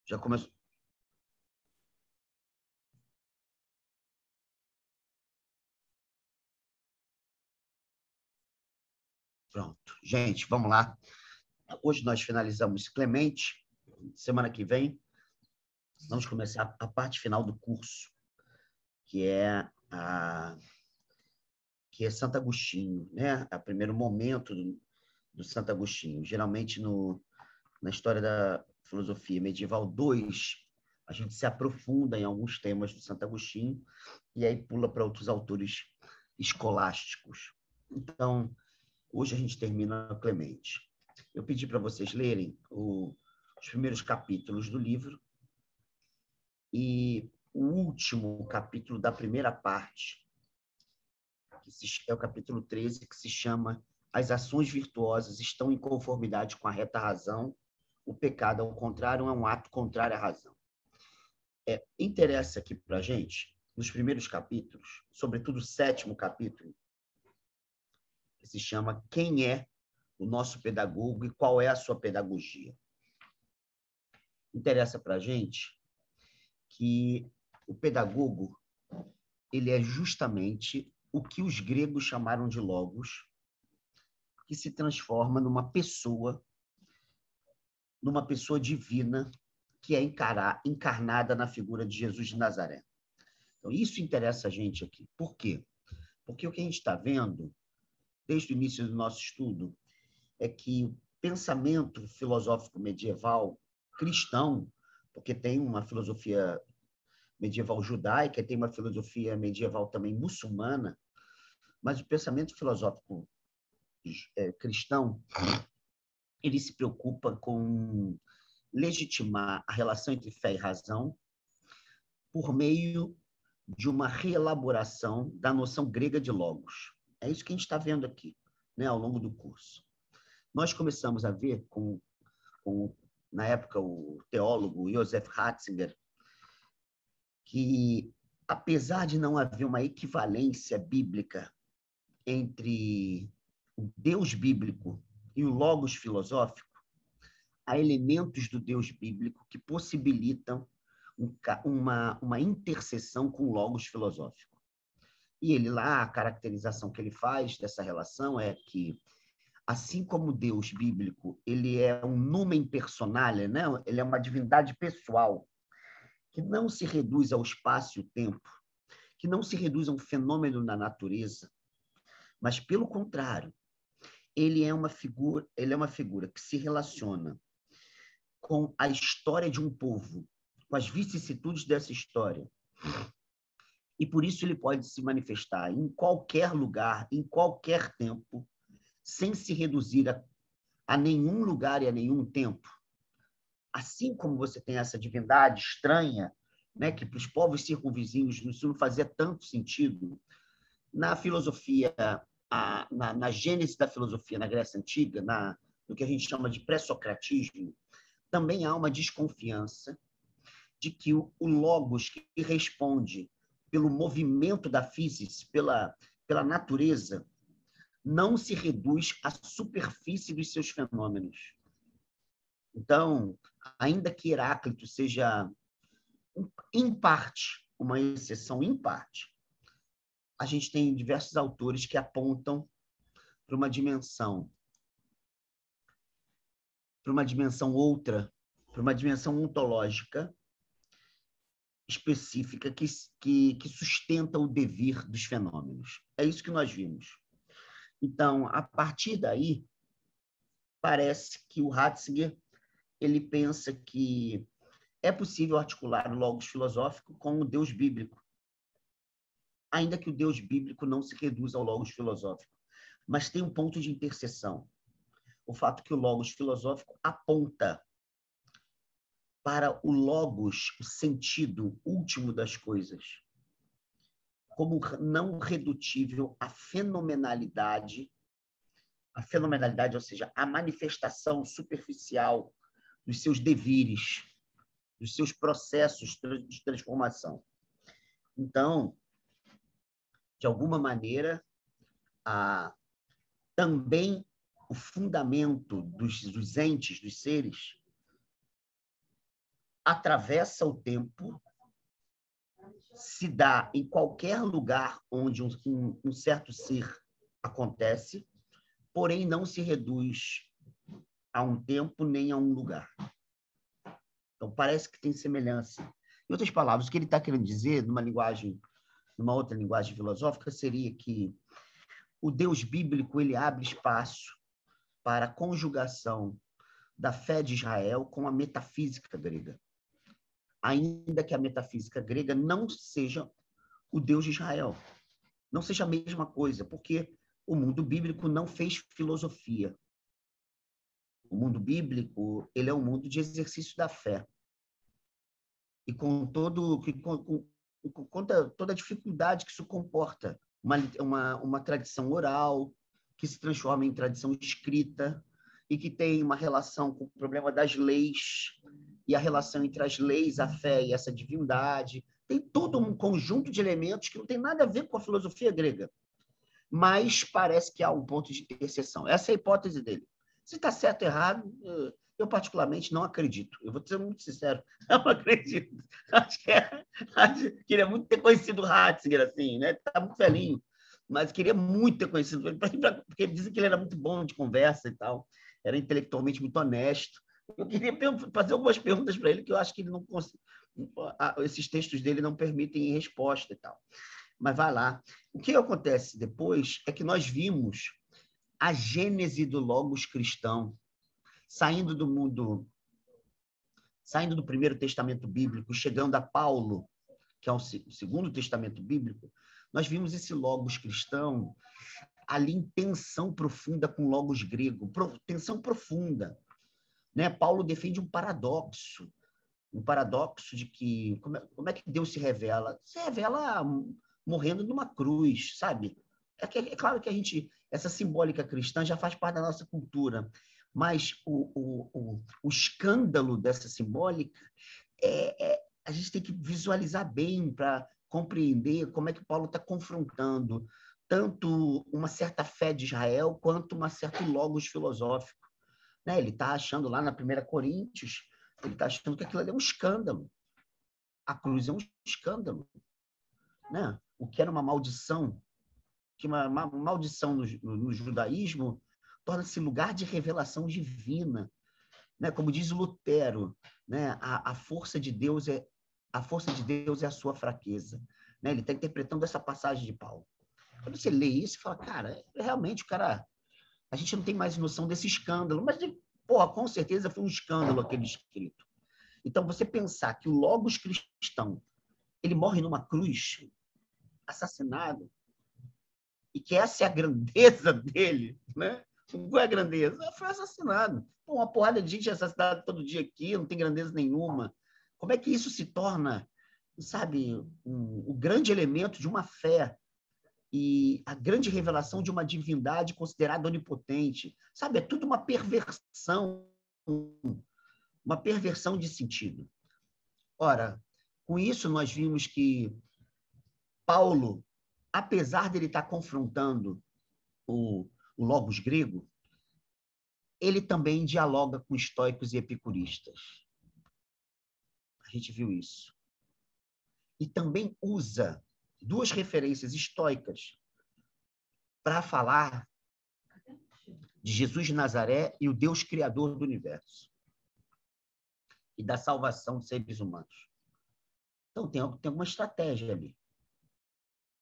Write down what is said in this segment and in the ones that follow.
Já começou. Pronto. Gente, vamos lá. Hoje nós finalizamos Clemente. Semana que vem, vamos começar a parte final do curso, que é Santo Agostinho, né? O primeiro momento do Santo Agostinho. Geralmente, na história da filosofia medieval 2, a gente se aprofunda em alguns temas do Santo Agostinho e aí pula para outros autores escolásticos. Então, hoje a gente termina Clemente. Eu pedi para vocês lerem os primeiros capítulos do livro e o último capítulo da primeira parte, que é o capítulo 13, que se chama As ações virtuosas estão em conformidade com a reta razão, o pecado, ao contrário, é um ato contrário à razão. Interessa aqui para a gente, nos primeiros capítulos, sobretudo o 7º capítulo, que se chama Quem é o nosso pedagogo e qual é a sua pedagogia. Interessa para a gente que o pedagogo ele é justamente o que os gregos chamaram de logos, que se transforma numa pessoa divina que é encarnada na figura de Jesus de Nazaré. Então, isso interessa a gente aqui. Por quê? Porque o que a gente está vendo, desde o início do nosso estudo, é que o pensamento filosófico medieval cristão, porque tem uma filosofia medieval judaica, tem uma filosofia medieval também muçulmana, mas o pensamento filosófico cristão, ele se preocupa com legitimar a relação entre fé e razão por meio de uma reelaboração da noção grega de logos. É isso que a gente está vendo aqui, né, ao longo do curso. Nós começamos a ver na época, o teólogo Joseph Ratzinger, que, apesar de não haver uma equivalência bíblica entre o Deus bíblico e o logos filosófico, há elementos do Deus bíblico que possibilitam uma interseção com o logos filosófico. E ele lá, a caracterização que ele faz dessa relação é que, assim como o Deus bíblico, ele é um numen personale, né? Ele é uma divindade pessoal, que não se reduz ao espaço e o tempo, que não se reduz a um fenômeno na natureza, mas, pelo contrário, ele é uma figura que se relaciona com a história de um povo, com as vicissitudes dessa história. E, por isso, ele pode se manifestar em qualquer lugar, em qualquer tempo, sem se reduzir a nenhum lugar e a nenhum tempo. Assim como você tem essa divindade estranha, né, que para os povos circunvizinhos isso não fazia tanto sentido, na filosofia, na gênese da filosofia na Grécia Antiga, no que a gente chama de pré-socratismo, também há uma desconfiança de que o logos que responde pelo movimento da physis, pela natureza, não se reduz à superfície dos seus fenômenos. Então, ainda que Heráclito seja, em parte, uma exceção em parte, a gente tem diversos autores que apontam para uma dimensão outra, para uma dimensão ontológica específica que sustenta o devir dos fenômenos. É isso que nós vimos. Então, a partir daí, parece que o Ratzinger ele pensa que é possível articular o logos filosófico com o Deus bíblico, ainda que o Deus bíblico não se reduza ao logos filosófico. Mas tem um ponto de interseção. O fato que o logos filosófico aponta para o logos, o sentido último das coisas, como não redutível à fenomenalidade, ou seja, a manifestação superficial dos seus devires, dos seus processos de transformação. Então, de alguma maneira, também o fundamento dos entes, dos seres, atravessa o tempo, se dá em qualquer lugar onde um certo ser acontece, porém não se reduz a um tempo nem a um lugar. Então, parece que tem semelhança. Em outras palavras, o que ele está querendo dizer, numa outra linguagem filosófica, seria que o Deus bíblico ele abre espaço para a conjugação da fé de Israel com a metafísica grega. Ainda que a metafísica grega não seja o Deus de Israel, não seja a mesma coisa, porque o mundo bíblico não fez filosofia. O mundo bíblico ele é um mundo de exercício da fé. E com toda a dificuldade que isso comporta, uma tradição oral que se transforma em tradição escrita e que tem uma relação com o problema das leis e a relação entre as leis, a fé e essa divindade. Tem todo um conjunto de elementos que não tem nada a ver com a filosofia grega, mas parece que há um ponto de exceção. Essa é a hipótese dele. Se está certo ou errado, eu particularmente não acredito. Eu vou ser muito sincero, não acredito. Queria muito ter conhecido o Ratzinger, assim, né? Está muito velhinho, mas queria muito ter conhecido ele, porque dizem que ele era muito bom de conversa e tal, era intelectualmente muito honesto. Eu queria fazer algumas perguntas para ele que eu acho que ele não consegue, esses textos dele não permitem resposta e tal. Mas vai lá. O que acontece depois é que nós vimos a gênese do logos cristão, saindo do Primeiro Testamento Bíblico, chegando a Paulo, que é o Segundo Testamento Bíblico, nós vimos esse logos cristão ali em tensão profunda com o logos grego, tensão profunda. Né? Paulo defende um paradoxo de que como é que Deus se revela? Se revela morrendo numa cruz, sabe? É claro que essa simbólica cristã já faz parte da nossa cultura, mas o escândalo dessa simbólica a gente tem que visualizar bem para compreender como é que Paulo está confrontando tanto uma certa fé de Israel quanto um certo logos filosófico. Né? Ele está achando lá na 1 Coríntios, ele está achando que aquilo ali é um escândalo. A cruz é um escândalo. Né? O que era uma maldição, que uma maldição no judaísmo torna-se lugar de revelação divina. Né? Como diz Lutero, né? a força de Deus é a sua fraqueza. Né? Ele está interpretando essa passagem de Paulo. Quando você lê isso, você fala, cara, realmente a gente não tem mais noção desse escândalo, mas com certeza foi um escândalo aquele escrito. Então, você pensar que o logos cristão ele morre numa cruz, assassinado, e que essa é a grandeza dele, né? Qual é a grandeza? Foi assassinado. Uma porrada de gente é assassinada todo dia aqui, não tem grandeza nenhuma. Como é que isso se torna, sabe, o grande elemento de uma fé e a grande revelação de uma divindade considerada onipotente? Sabe, é tudo uma perversão de sentido. Ora, com isso nós vimos que Paulo, apesar de ele estar confrontando o logos grego, ele também dialoga com estoicos e epicuristas. A gente viu isso. E também usa duas referências estoicas para falar de Jesus de Nazaré e o Deus criador do universo e da salvação dos seres humanos. Então, tem alguma estratégia ali.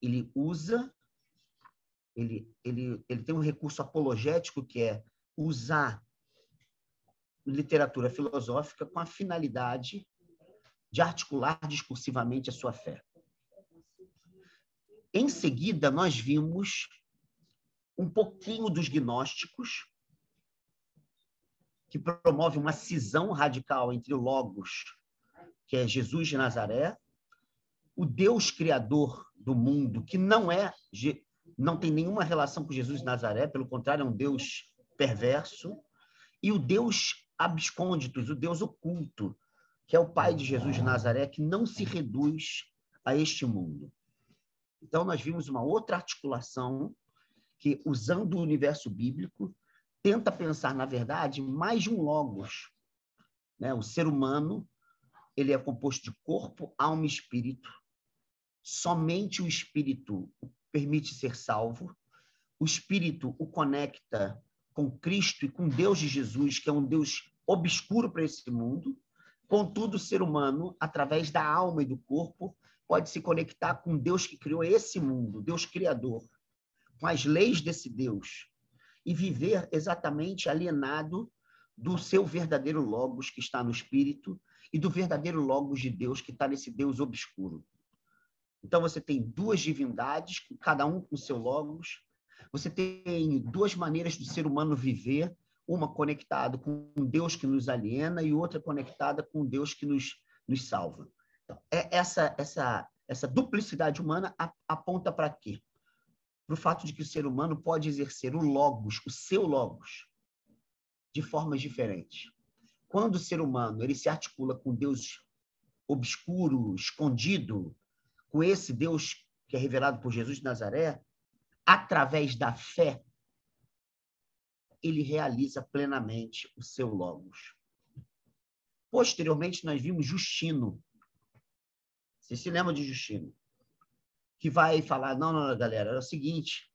Ele tem um recurso apologético que é usar literatura filosófica com a finalidade de articular discursivamente a sua fé. Em seguida, nós vimos um pouquinho dos gnósticos, que promove uma cisão radical entre o Logos, que é Jesus de Nazaré, o Deus criador do mundo, que não tem nenhuma relação com Jesus de Nazaré, pelo contrário, é um Deus perverso, e o Deus abscônditos, o Deus oculto, que é o Pai de Jesus de Nazaré, que não se reduz a este mundo. Então, nós vimos uma outra articulação que, usando o universo bíblico, tenta pensar, na verdade, mais de um logos. Né? O ser humano ele é composto de corpo, alma e espírito. Somente o espírito permite ser salvo. O espírito o conecta com Cristo e com Deus de Jesus, que é um Deus obscuro para esse mundo. Contudo, o ser humano, através da alma e do corpo, pode se conectar com Deus que criou esse mundo, Deus criador, com as leis desse Deus, e viver exatamente alienado do seu verdadeiro Logos, que está no Espírito, e do verdadeiro Logos de Deus, que está nesse Deus obscuro. Então, você tem duas divindades, cada um com o seu Logos. Você tem duas maneiras do ser humano viver, uma conectada com um Deus que nos aliena e outra conectada com um Deus que nos salva. Então, essa duplicidade humana aponta para quê? Para o fato de que o ser humano pode exercer o Logos, o seu Logos, de formas diferentes. Quando o ser humano ele se articula com Deus obscuro, escondido, com esse Deus que é revelado por Jesus de Nazaré, através da fé, ele realiza plenamente o seu Logos. Posteriormente, nós vimos Justino. Você se lembra de Justino? Que vai falar, não, galera, é o seguinte,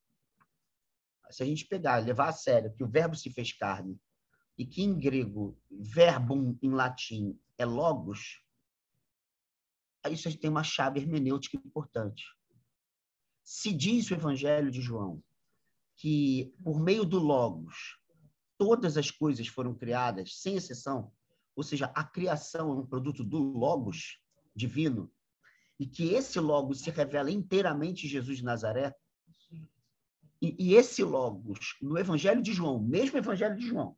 se a gente pegar, levar a sério que o verbo se fez carne e que em grego, verbum em latim é logos, aí isso a gente tem uma chave hermenêutica importante. Se diz o Evangelho de João que, por meio do logos, todas as coisas foram criadas, sem exceção, ou seja, a criação é um produto do logos divino, e que esse logos se revela inteiramente em Jesus de Nazaré, e esse logos, no Evangelho de João, mesmo Evangelho de João,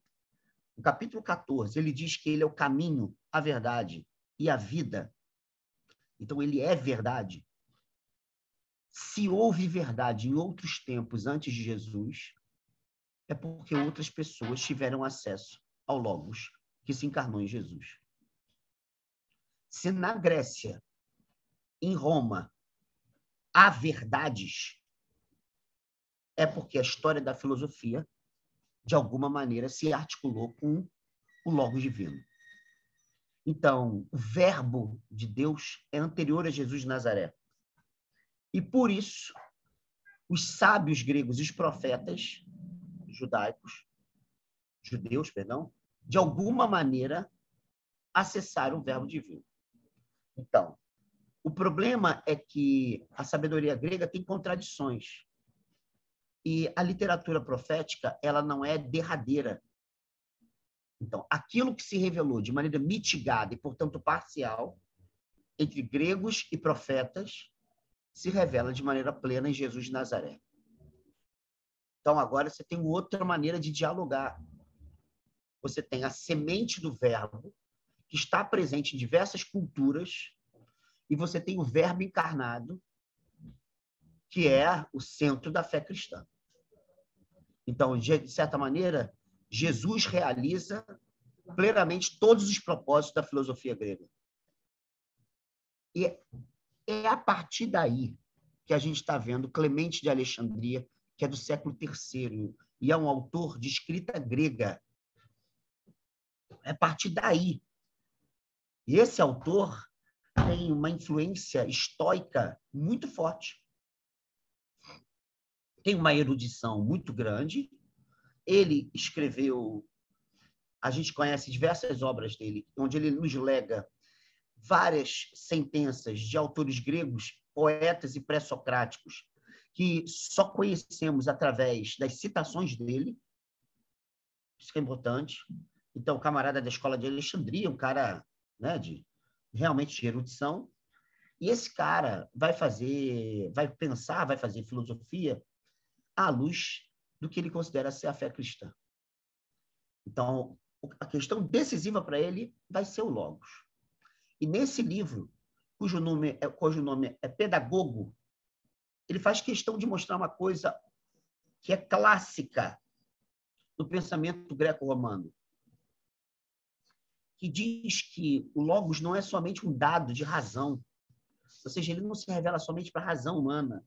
no capítulo 14, ele diz que ele é o caminho, a verdade e a vida. Então, ele é verdade. Se houve verdade em outros tempos antes de Jesus, é porque outras pessoas tiveram acesso ao Logos que se encarnou em Jesus. Se na Grécia, em Roma, há verdades, é porque a história da filosofia, de alguma maneira, se articulou com o Logos divino. Então, o verbo de Deus é anterior a Jesus de Nazaré. E, por isso, os sábios gregos e os profetas judeus, de alguma maneira, acessaram o verbo divino. Então, o problema é que a sabedoria grega tem contradições. E a literatura profética, ela não é derradeira. Então, aquilo que se revelou de maneira mitigada e, portanto, parcial, entre gregos e profetas, se revela de maneira plena em Jesus de Nazaré. Então, agora você tem outra maneira de dialogar. Você tem a semente do verbo, que está presente em diversas culturas, e você tem o verbo encarnado, que é o centro da fé cristã. Então, de certa maneira, Jesus realiza plenamente todos os propósitos da filosofia grega. E é a partir daí que a gente está vendo Clemente de Alexandria, que é do século III, e é um autor de escrita grega. É a partir daí. E esse autor tem uma influência estoica muito forte. Tem uma erudição muito grande. Ele escreveu, a gente conhece diversas obras dele, onde ele nos lega várias sentenças de autores gregos, poetas e pré-socráticos, que só conhecemos através das citações dele. Isso que é importante. Então, o camarada da escola de Alexandria, um cara, né, realmente de erudição, e esse cara vai pensar, vai fazer filosofia à luz do que ele considera ser a fé cristã. Então, a questão decisiva para ele vai ser o Logos. E nesse livro, cujo nome é Pedagogo, ele faz questão de mostrar uma coisa que é clássica do pensamento greco-romano, que diz que o Logos não é somente um dado de razão, ou seja, ele não se revela somente para a razão humana,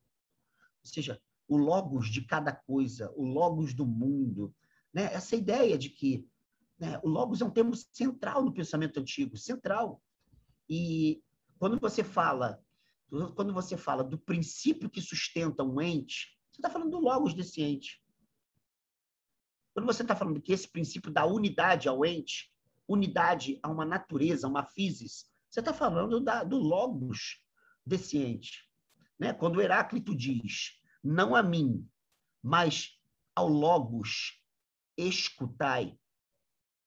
ou seja, o Logos de cada coisa, o Logos do mundo, né? Essa ideia de que, né, o Logos é um termo central no pensamento antigo, central. E quando você fala do princípio que sustenta um ente, você está falando do logos desse ente. Quando você está falando que esse princípio dá unidade ao ente, unidade a uma natureza, a uma physis, você está falando do logos desse ente. Né? Quando Heráclito diz, não a mim, mas ao logos escutai,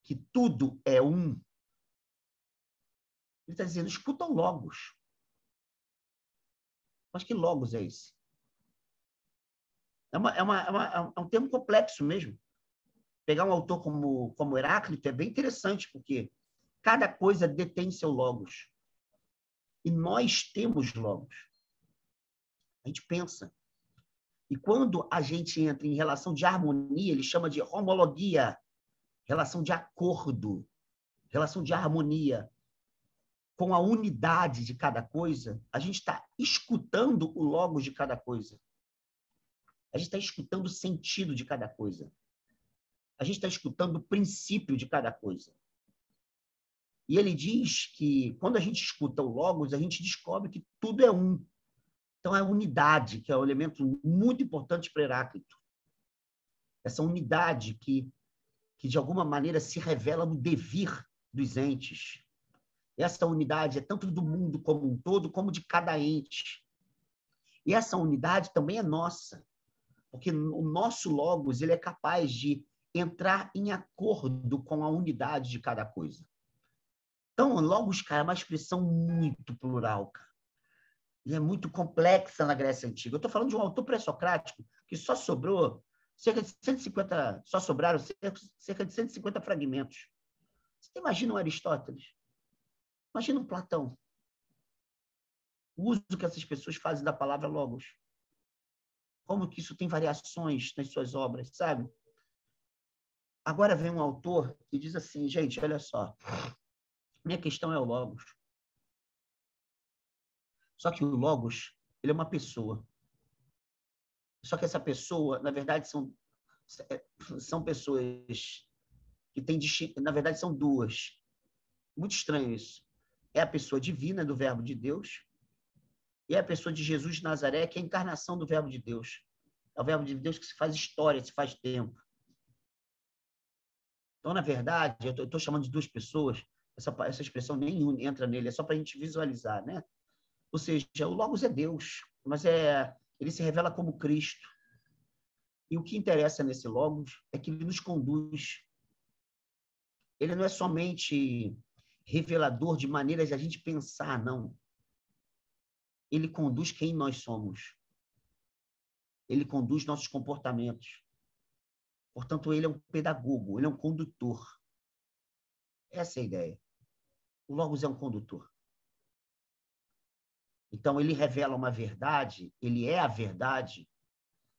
que tudo é um, ele está dizendo, escuta o logos. Mas que logos é esse? É um termo complexo mesmo. Pegar um autor como Heráclito é bem interessante, porque cada coisa detém seu logos. E nós temos logos. A gente pensa. E quando a gente entra em relação de harmonia, ele chama de homologia, relação de acordo, relação de harmonia com a unidade de cada coisa, a gente está escutando o logos de cada coisa. A gente está escutando o sentido de cada coisa. A gente está escutando o princípio de cada coisa. E ele diz que, quando a gente escuta o logos, a gente descobre que tudo é um. Então, é a unidade, que é um elemento muito importante para Heráclito. Essa unidade que, de alguma maneira, se revela no devir dos entes. Essa unidade é tanto do mundo como um todo, como de cada ente. E essa unidade também é nossa, porque o nosso logos ele é capaz de entrar em acordo com a unidade de cada coisa. Então, logos, cara, é uma expressão muito plural, cara. E é muito complexa na Grécia Antiga. Eu estou falando de um autor pré-socrático que só sobrou cerca de 150, só sobraram cerca de 150 fragmentos. Você imagina um Aristóteles? Imagina um Platão. O uso que essas pessoas fazem da palavra logos. Como que isso tem variações nas suas obras, sabe? Agora vem um autor e diz assim, gente, olha só, minha questão é o logos. Só que o logos, ele é uma pessoa. Só que essa pessoa, na verdade, são pessoas que têm, na verdade, são duas. Muito estranho isso. É a pessoa divina do Verbo de Deus e é a pessoa de Jesus de Nazaré, que é a encarnação do Verbo de Deus. É o Verbo de Deus que se faz história, se faz tempo. Então, na verdade, eu estou chamando de duas pessoas, essa expressão nem entra nele, é só para a gente visualizar, né? Ou seja, o Logos é Deus, mas ele se revela como Cristo. E o que interessa nesse Logos é que ele nos conduz. Ele não é somente revelador de maneiras de a gente pensar, não. Ele conduz quem nós somos. Ele conduz nossos comportamentos. Portanto, ele é um pedagogo, ele é um condutor. Essa é a ideia. O Logos é um condutor. Então, ele revela uma verdade, ele é a verdade,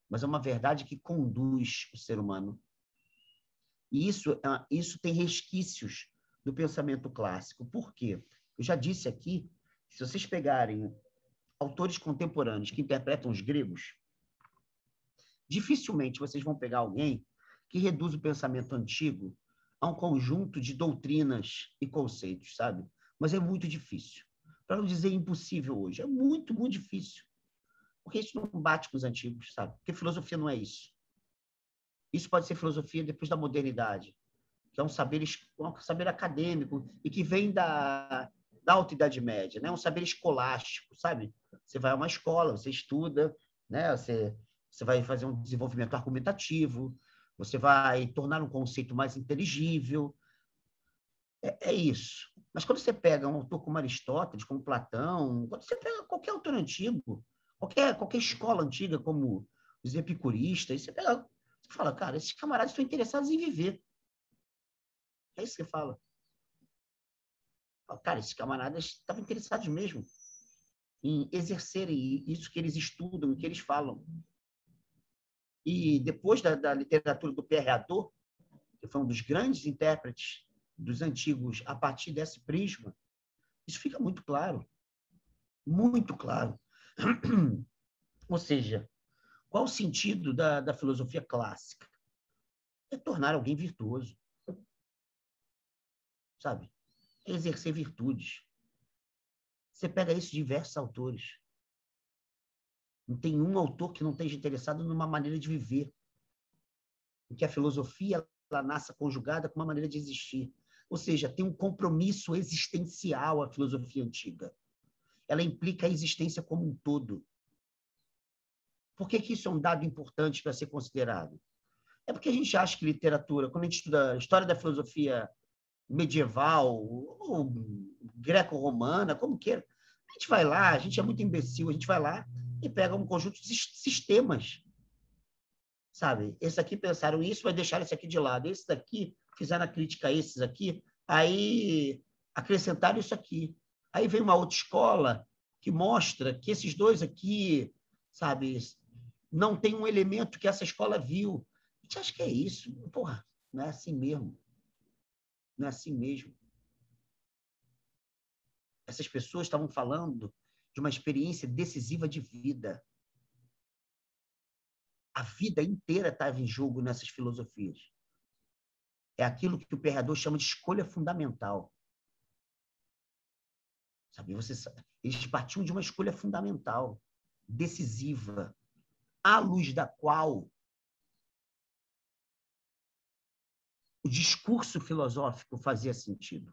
mas é uma verdade que conduz o ser humano. E isso tem resquícios do pensamento clássico. Por quê? Eu já disse aqui, se vocês pegarem autores contemporâneos que interpretam os gregos, dificilmente vocês vão pegar alguém que reduz o pensamento antigo a um conjunto de doutrinas e conceitos, sabe? Mas é muito difícil. Para não dizer impossível hoje. É muito, muito difícil. Porque isso não bate com os antigos, sabe? Porque filosofia não é isso. Isso pode ser filosofia depois da modernidade, que é um saber acadêmico e que vem da Alta Idade Média, né? Um saber escolástico, sabe? Você vai a uma escola, você estuda, né? Você vai fazer um desenvolvimento argumentativo, você vai tornar um conceito mais inteligível. É isso. Mas quando você pega um autor como Aristóteles, como Platão, quando você pega qualquer autor antigo, qualquer escola antiga, como os epicuristas, você fala, cara, esses camaradas estão interessados em viver. É isso que você fala. Cara, esses camaradas estavam interessados mesmo em exercerem isso que eles estudam, que eles falam. E depois da literatura do Pierre Hadot, que foi um dos grandes intérpretes dos antigos a partir desse prisma, isso fica muito claro. Muito claro. Ou seja, qual o sentido da filosofia clássica? É tornar alguém virtuoso. Sabe? É exercer virtudes. Você pega isso de diversos autores. Não tem um autor que não esteja interessado numa maneira de viver, em que a filosofia ela nasça conjugada com uma maneira de existir. Ou seja, tem um compromisso existencial a filosofia antiga. Ela implica a existência como um todo. Por que isso é um dado importante para ser considerado? É porque a gente acha que literatura, quando a gente estuda a história da filosofia medieval ou greco-romana, como queira, a gente vai lá, a gente é muito imbecil, a gente vai lá e pega um conjunto de sistemas, sabe? Esses aqui pensaram isso, vai deixar esse aqui de lado. Esses daqui fizeram a crítica a esses aqui, aí acrescentaram isso aqui. Aí vem uma outra escola que mostra que esses dois aqui, sabe, não tem um elemento que essa escola viu. A gente acha que é isso. Porra, não é assim mesmo. Não é assim mesmo. Essas pessoas estavam falando de uma experiência decisiva de vida. A vida inteira estava em jogo nessas filosofias. É aquilo que o Perrador chama de escolha fundamental. Sabe? Eles partiam de uma escolha fundamental, decisiva, à luz da qual o discurso filosófico fazia sentido.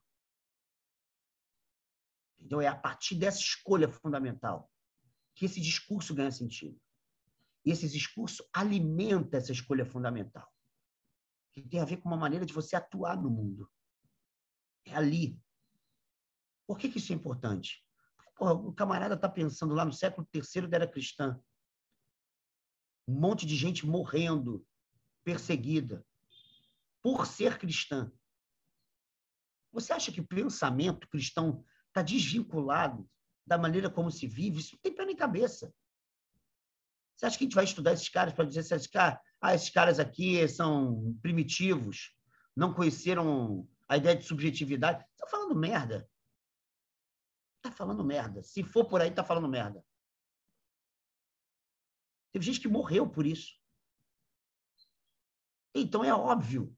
Então, é a partir dessa escolha fundamental que esse discurso ganha sentido. E esse discurso alimenta essa escolha fundamental, que tem a ver com uma maneira de você atuar no mundo. É ali. Por que isso é importante? Porra, o camarada está pensando lá no século III da era cristã. Um monte de gente morrendo, perseguida, por ser cristã. Você acha que o pensamento cristão está desvinculado da maneira como se vive? Isso não tem pé nem cabeça. Você acha que a gente vai estudar esses caras para dizer esses caras aqui são primitivos, não conheceram a ideia de subjetividade? Está falando merda. Está falando merda. Se for por aí, está falando merda. Teve gente que morreu por isso. Então é óbvio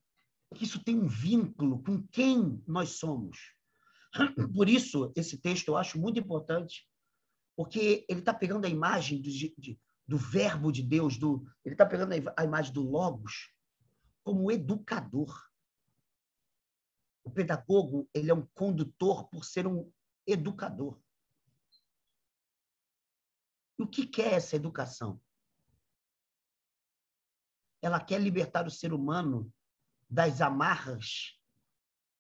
que isso tem um vínculo com quem nós somos. Por isso, esse texto eu acho muito importante, porque ele está pegando a imagem do verbo de Deus, ele está pegando a imagem do Logos como educador. O pedagogo ele é um condutor por ser um educador. E o que é essa educação? Ela quer libertar o ser humano das amarras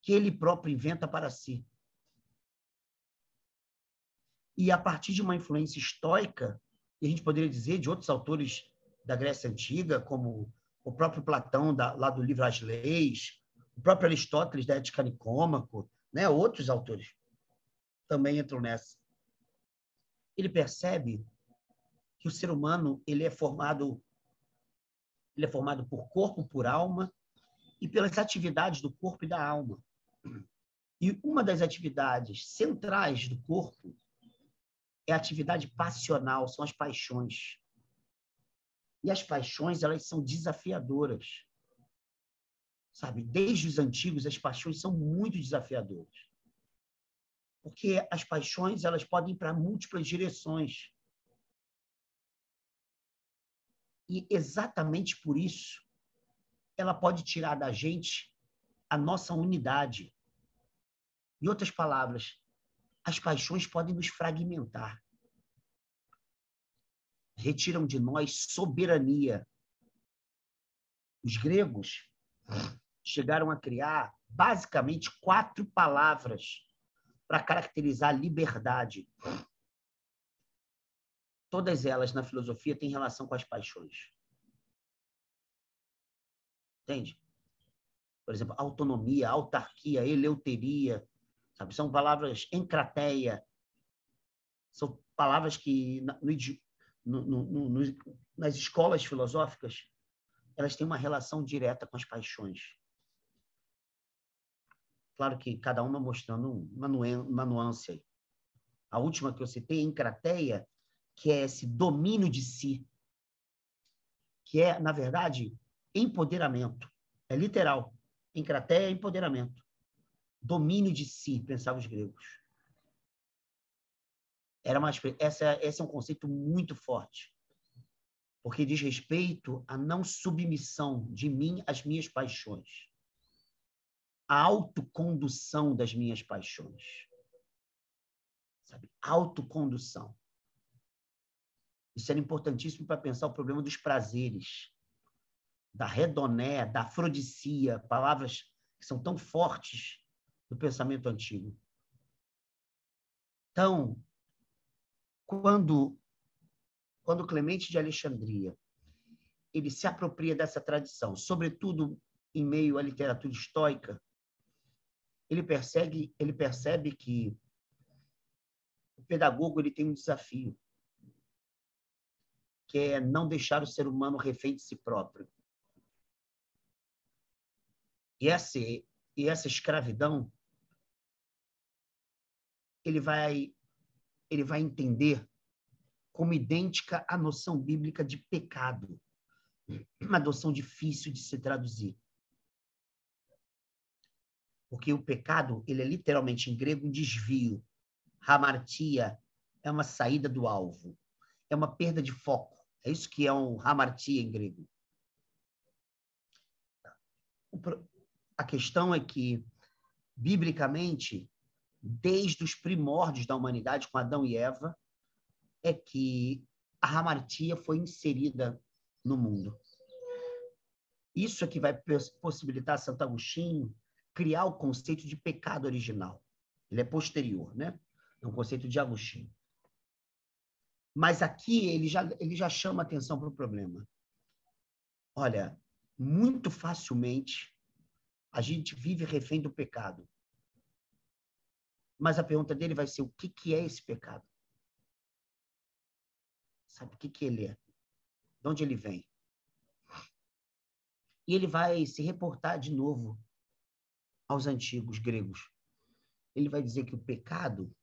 que ele próprio inventa para si. E a partir de uma influência estoica, e a gente poderia dizer de outros autores da Grécia Antiga, como o próprio Platão, lá do livro As Leis, o próprio Aristóteles, da Ética Nicômaco, né? Outros autores também entram nessa. Ele percebe que o ser humano ele é formado por corpo, por alma e pelas atividades do corpo e da alma. E uma das atividades centrais do corpo é a atividade passional, são as paixões. E as paixões, elas são desafiadoras. Sabe? Desde os antigos, as paixões são muito desafiadoras. Porque as paixões, elas podem ir para múltiplas direções. E exatamente por isso, ela pode tirar da gente a nossa unidade. Em outras palavras, as paixões podem nos fragmentar. Retiram de nós soberania. Os gregos chegaram a criar, basicamente, 4 palavras para caracterizar a liberdade. Todas elas, na filosofia, têm relação com as paixões. Entende? Por exemplo, autonomia, autarquia, eleuteria, sabe? São palavras encrateia, são palavras que nas escolas filosóficas elas têm uma relação direta com as paixões. Claro que cada uma mostrando uma nuance aí. A última que eu citei, encrateia, que é esse domínio de si, que é, na verdade, empoderamento. É literal. Encrateia é empoderamento. Domínio de si, pensavam os gregos. Esse é um conceito muito forte, porque diz respeito à não submissão de mim às minhas paixões, a autocondução das minhas paixões. Sabe? Autocondução. Isso era importantíssimo para pensar o problema dos prazeres, da redoné, da afrodisia, palavras que são tão fortes do pensamento antigo. Então, quando Clemente de Alexandria ele se apropria dessa tradição, sobretudo em meio à literatura estoica, ele percebe que o pedagogo ele tem um desafio, que é não deixar o ser humano refém de si próprio. E essa escravidão, ele vai entender como idêntica à noção bíblica de pecado, uma noção difícil de se traduzir. Porque o pecado, ele é literalmente em grego um desvio. Hamartia é uma saída do alvo, é uma perda de foco. É isso que é um hamartia em grego. A questão é que, biblicamente, desde os primórdios da humanidade, com Adão e Eva, é que a hamartia foi inserida no mundo. Isso é que vai possibilitar Santo Agostinho criar o conceito de pecado original. Ele é posterior, né? É um conceito de Agostinho. Mas aqui ele já chama atenção para o problema. Olha, muito facilmente a gente vive refém do pecado. Mas a pergunta dele vai ser: o que é esse pecado? Sabe o que ele é? De onde ele vem? E ele vai se reportar de novo aos antigos gregos. Ele vai dizer que o pecado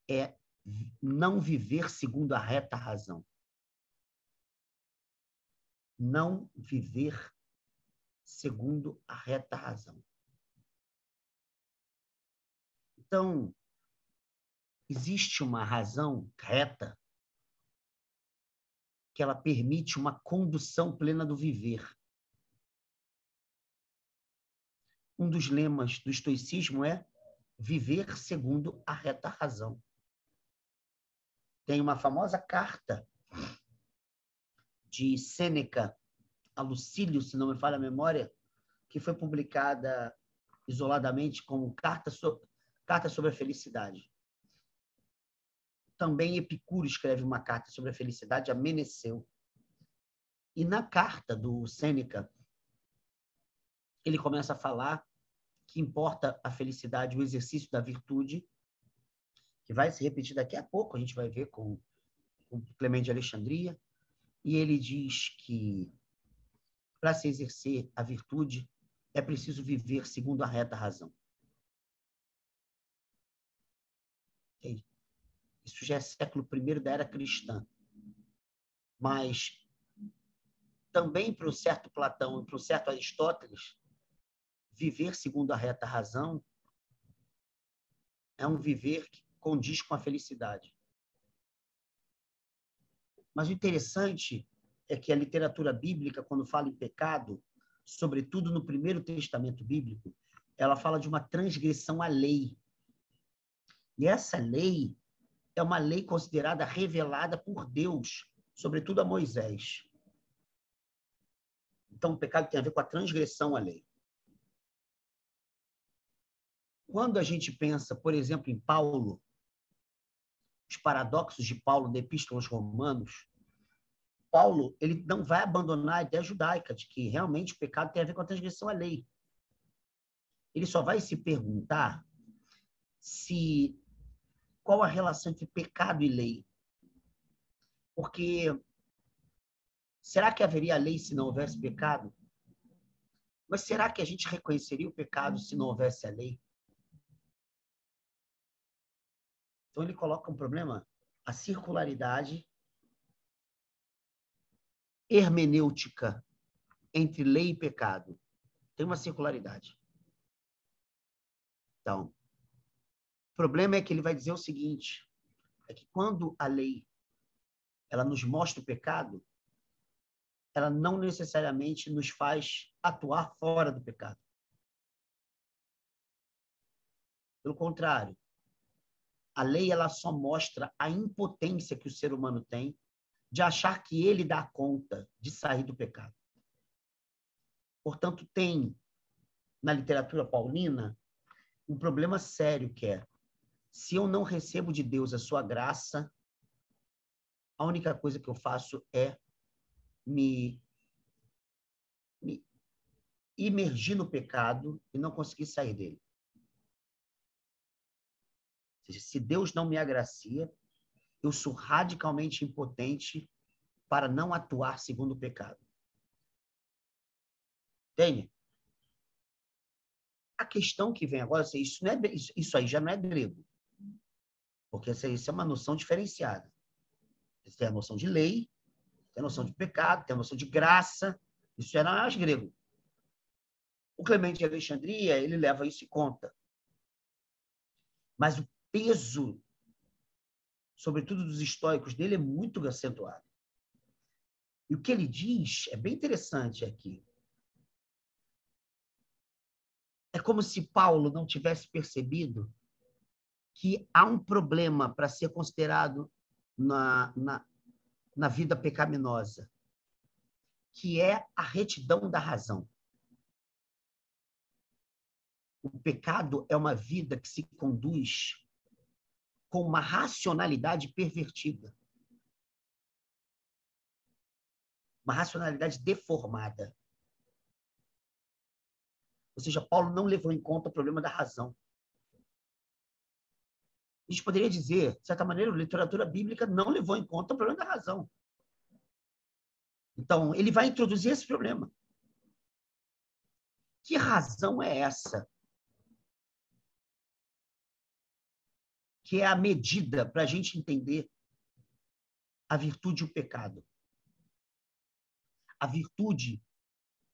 é não viver segundo a reta razão. Não viver segundo a reta razão. Então, existe uma razão reta que ela permite uma condução plena do viver. Um dos lemas do estoicismo é viver segundo a reta razão. Tem uma famosa carta de Sêneca a Lucílio, se não me falha a memória, que foi publicada isoladamente como Carta sobre a Felicidade. Também Epicuro escreve uma carta sobre a felicidade a Meneceu. E na carta do Sêneca, ele começa a falar que importa a felicidade, o exercício da virtude, que vai se repetir daqui a pouco, a gente vai ver com Clemente de Alexandria, e ele diz que para se exercer a virtude é preciso viver segundo a reta razão. Okay? Isso já é século I da era cristã. Mas também para o certo Platão e para o certo Aristóteles, viver segundo a reta razão é um viver que condiz com a felicidade. Mas o interessante é que a literatura bíblica, quando fala em pecado, sobretudo no Primeiro Testamento bíblico, ela fala de uma transgressão à lei. E essa lei é uma lei considerada revelada por Deus, sobretudo a Moisés. Então, o pecado tem a ver com a transgressão à lei. Quando a gente pensa, por exemplo, em Paulo, os paradoxos de Paulo da Epístola aos Romanos, Paulo ele não vai abandonar a ideia judaica de que realmente o pecado tem a ver com a transgressão à lei. Ele só vai se perguntar qual a relação entre pecado e lei. Porque será que haveria lei se não houvesse pecado? Mas será que a gente reconheceria o pecado se não houvesse a lei? Então ele coloca um problema, a circularidade hermenêutica entre lei e pecado. Tem uma circularidade. Então, o problema é que ele vai dizer o seguinte: é que quando a lei ela nos mostra o pecado, ela não necessariamente nos faz atuar fora do pecado. Pelo contrário, a lei ela só mostra a impotência que o ser humano tem de achar que ele dá conta de sair do pecado. Portanto, tem na literatura paulina um problema sério que é: se eu não recebo de Deus a sua graça, a única coisa que eu faço é me imergir no pecado e não conseguir sair dele. Ou seja, se Deus não me agracia, eu sou radicalmente impotente para não atuar segundo o pecado. Entende? A questão que vem agora, isso aí já não é grego, porque isso é uma noção diferenciada. Você tem a noção de lei, tem a noção de pecado, tem a noção de graça, isso era mais grego. O Clemente de Alexandria, ele leva isso em conta. Mas o peso, sobretudo dos estoicos dele, é muito acentuado. E o que ele diz é bem interessante aqui. É como se Paulo não tivesse percebido que há um problema para ser considerado na vida pecaminosa, que é a retidão da razão. O pecado é uma vida que se conduz com uma racionalidade pervertida, uma racionalidade deformada. Ou seja, Paulo não levou em conta o problema da razão. A gente poderia dizer, de certa maneira, a literatura bíblica não levou em conta o problema da razão. Então, ele vai introduzir esse problema. Que razão é essa? Que é a medida para a gente entender a virtude e o pecado. A virtude,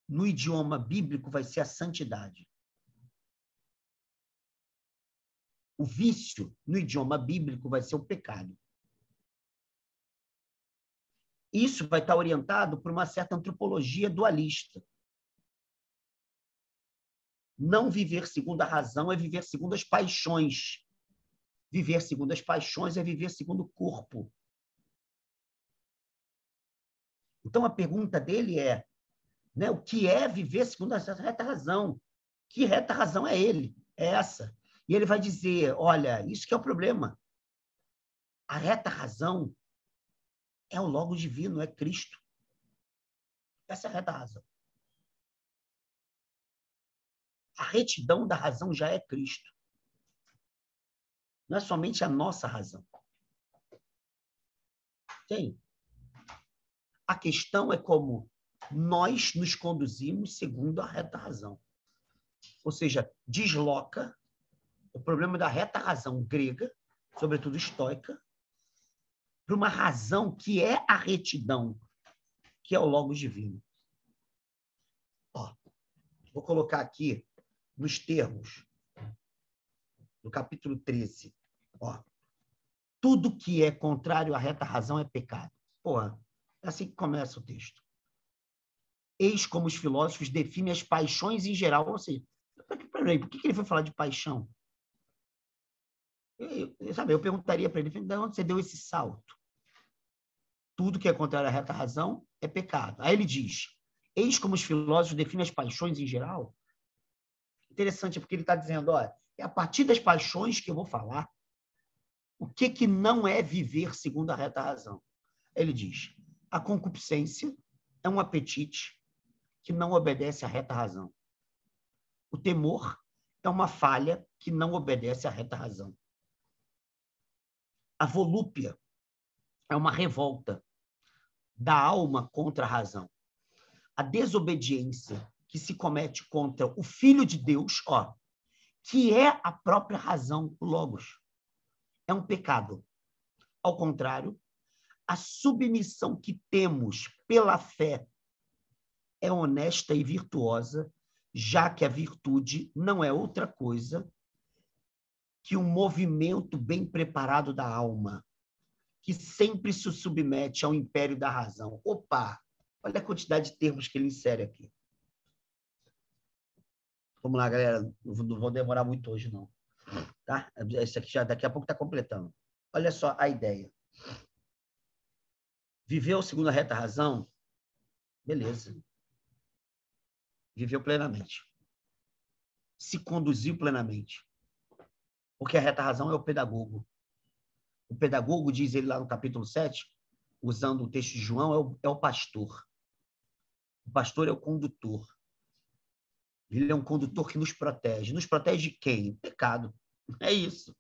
no idioma bíblico, vai ser a santidade. O vício, no idioma bíblico, vai ser o pecado. Isso vai estar orientado por uma certa antropologia dualista. Não viver segundo a razão é viver segundo as paixões. Viver segundo as paixões é viver segundo o corpo. Então, a pergunta dele é, né, o que é viver segundo a reta razão? Que reta razão é ele? É essa. E ele vai dizer, olha, isso que é o problema. A reta razão é o Logo divino, é Cristo. Essa é a reta razão. A retidão da razão já é Cristo. Não é somente a nossa razão. Tem. A questão é como nós nos conduzimos segundo a reta razão. Ou seja, desloca o problema da reta razão grega, sobretudo estoica, para uma razão que é a retidão, que é o Logos divino. Ó, vou colocar aqui nos termos do capítulo 13. Ó, tudo que é contrário à reta razão é pecado. Porra, é assim que começa o texto. Eis como os filósofos definem as paixões em geral. Ou seja, peraí, por que ele foi falar de paixão? Eu perguntaria para ele, de onde você deu esse salto? Tudo que é contrário à reta razão é pecado. Aí ele diz, eis como os filósofos definem as paixões em geral. Interessante, porque ele está dizendo, olha, é a partir das paixões que eu vou falar o que não é viver segundo a reta razão. Ele diz, a concupiscência é um apetite que não obedece à reta razão. O temor é uma falha que não obedece à reta razão. A volúpia é uma revolta da alma contra a razão. A desobediência que se comete contra o Filho de Deus, ó, que é a própria razão, o Logos, é um pecado. Ao contrário, a submissão que temos pela fé é honesta e virtuosa, já que a virtude não é outra coisa que um movimento bem preparado da alma que sempre se submete ao império da razão. Opa! Olha a quantidade de termos que ele insere aqui. Vamos lá, galera. Não vou demorar muito hoje, não. Tá? Esse aqui já daqui a pouco está completando. Olha só a ideia. Viveu segundo a reta razão? Beleza. Viveu plenamente. Se conduziu plenamente. Porque a reta razão é o pedagogo. O pedagogo, diz ele lá no capítulo 7, usando o texto de João, é o pastor. O pastor é o condutor. Ele é um condutor que nos protege. Nos protege de quem? O pecado. É isso.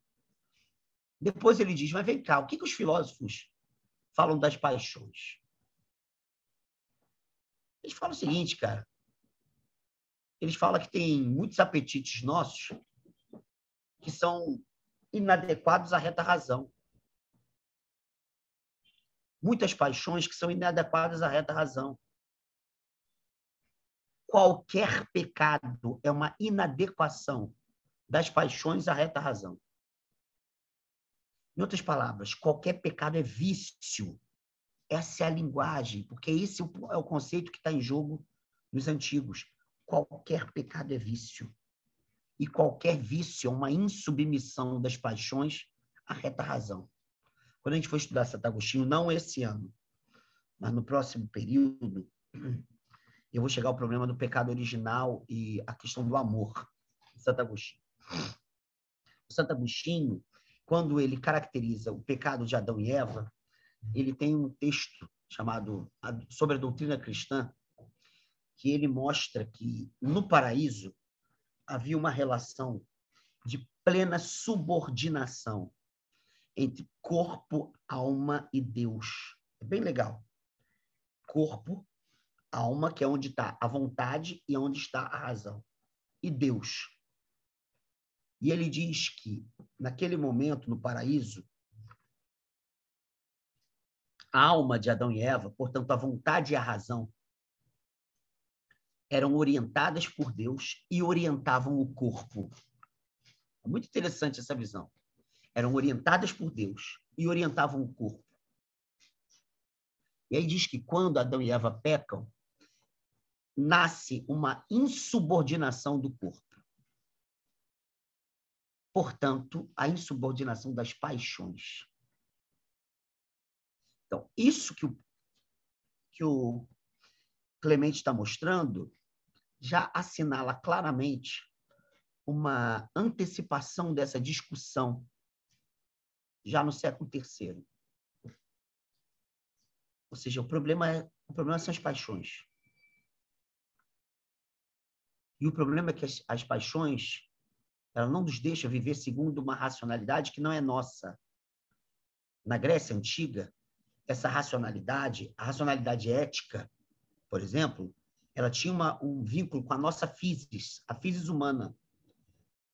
Depois ele diz, mas vem cá, o que os filósofos falam das paixões? Eles falam o seguinte, cara. Eles falam que tem muitos apetites nossos que são inadequados à reta razão. Muitas paixões que são inadequadas à reta razão. Qualquer pecado é uma inadequação das paixões à reta razão. Em outras palavras, qualquer pecado é vício. Essa é a linguagem, porque esse é o conceito que está em jogo nos antigos. Qualquer pecado é vício. E qualquer vício é uma insubmissão das paixões à reta razão. Quando a gente for estudar Santo Agostinho, não esse ano, mas no próximo período, eu vou chegar ao problema do pecado original e a questão do amor de Santo Agostinho. O Santo Agostinho, quando ele caracteriza o pecado de Adão e Eva, ele tem um texto chamado Sobre a Doutrina Cristã, que ele mostra que no paraíso havia uma relação de plena subordinação entre corpo, alma e Deus. É bem legal. Corpo, alma, que é onde está a vontade e onde está a razão. E Deus. E ele diz que, naquele momento, no paraíso, a alma de Adão e Eva, portanto, a vontade e a razão, eram orientadas por Deus e orientavam o corpo. É muito interessante essa visão. Eram orientadas por Deus e orientavam o corpo. E aí diz que quando Adão e Eva pecam, nasce uma insubordinação do corpo. Portanto, a insubordinação das paixões. Então, isso que o Clemente está mostrando já assinala claramente uma antecipação dessa discussão já no século III. Ou seja, o problema são as paixões. E o problema é que as paixões, ela não nos deixa viver segundo uma racionalidade que não é nossa. Na Grécia Antiga, essa racionalidade, a racionalidade ética, por exemplo, ela tinha um vínculo com a nossa physis, a physis humana.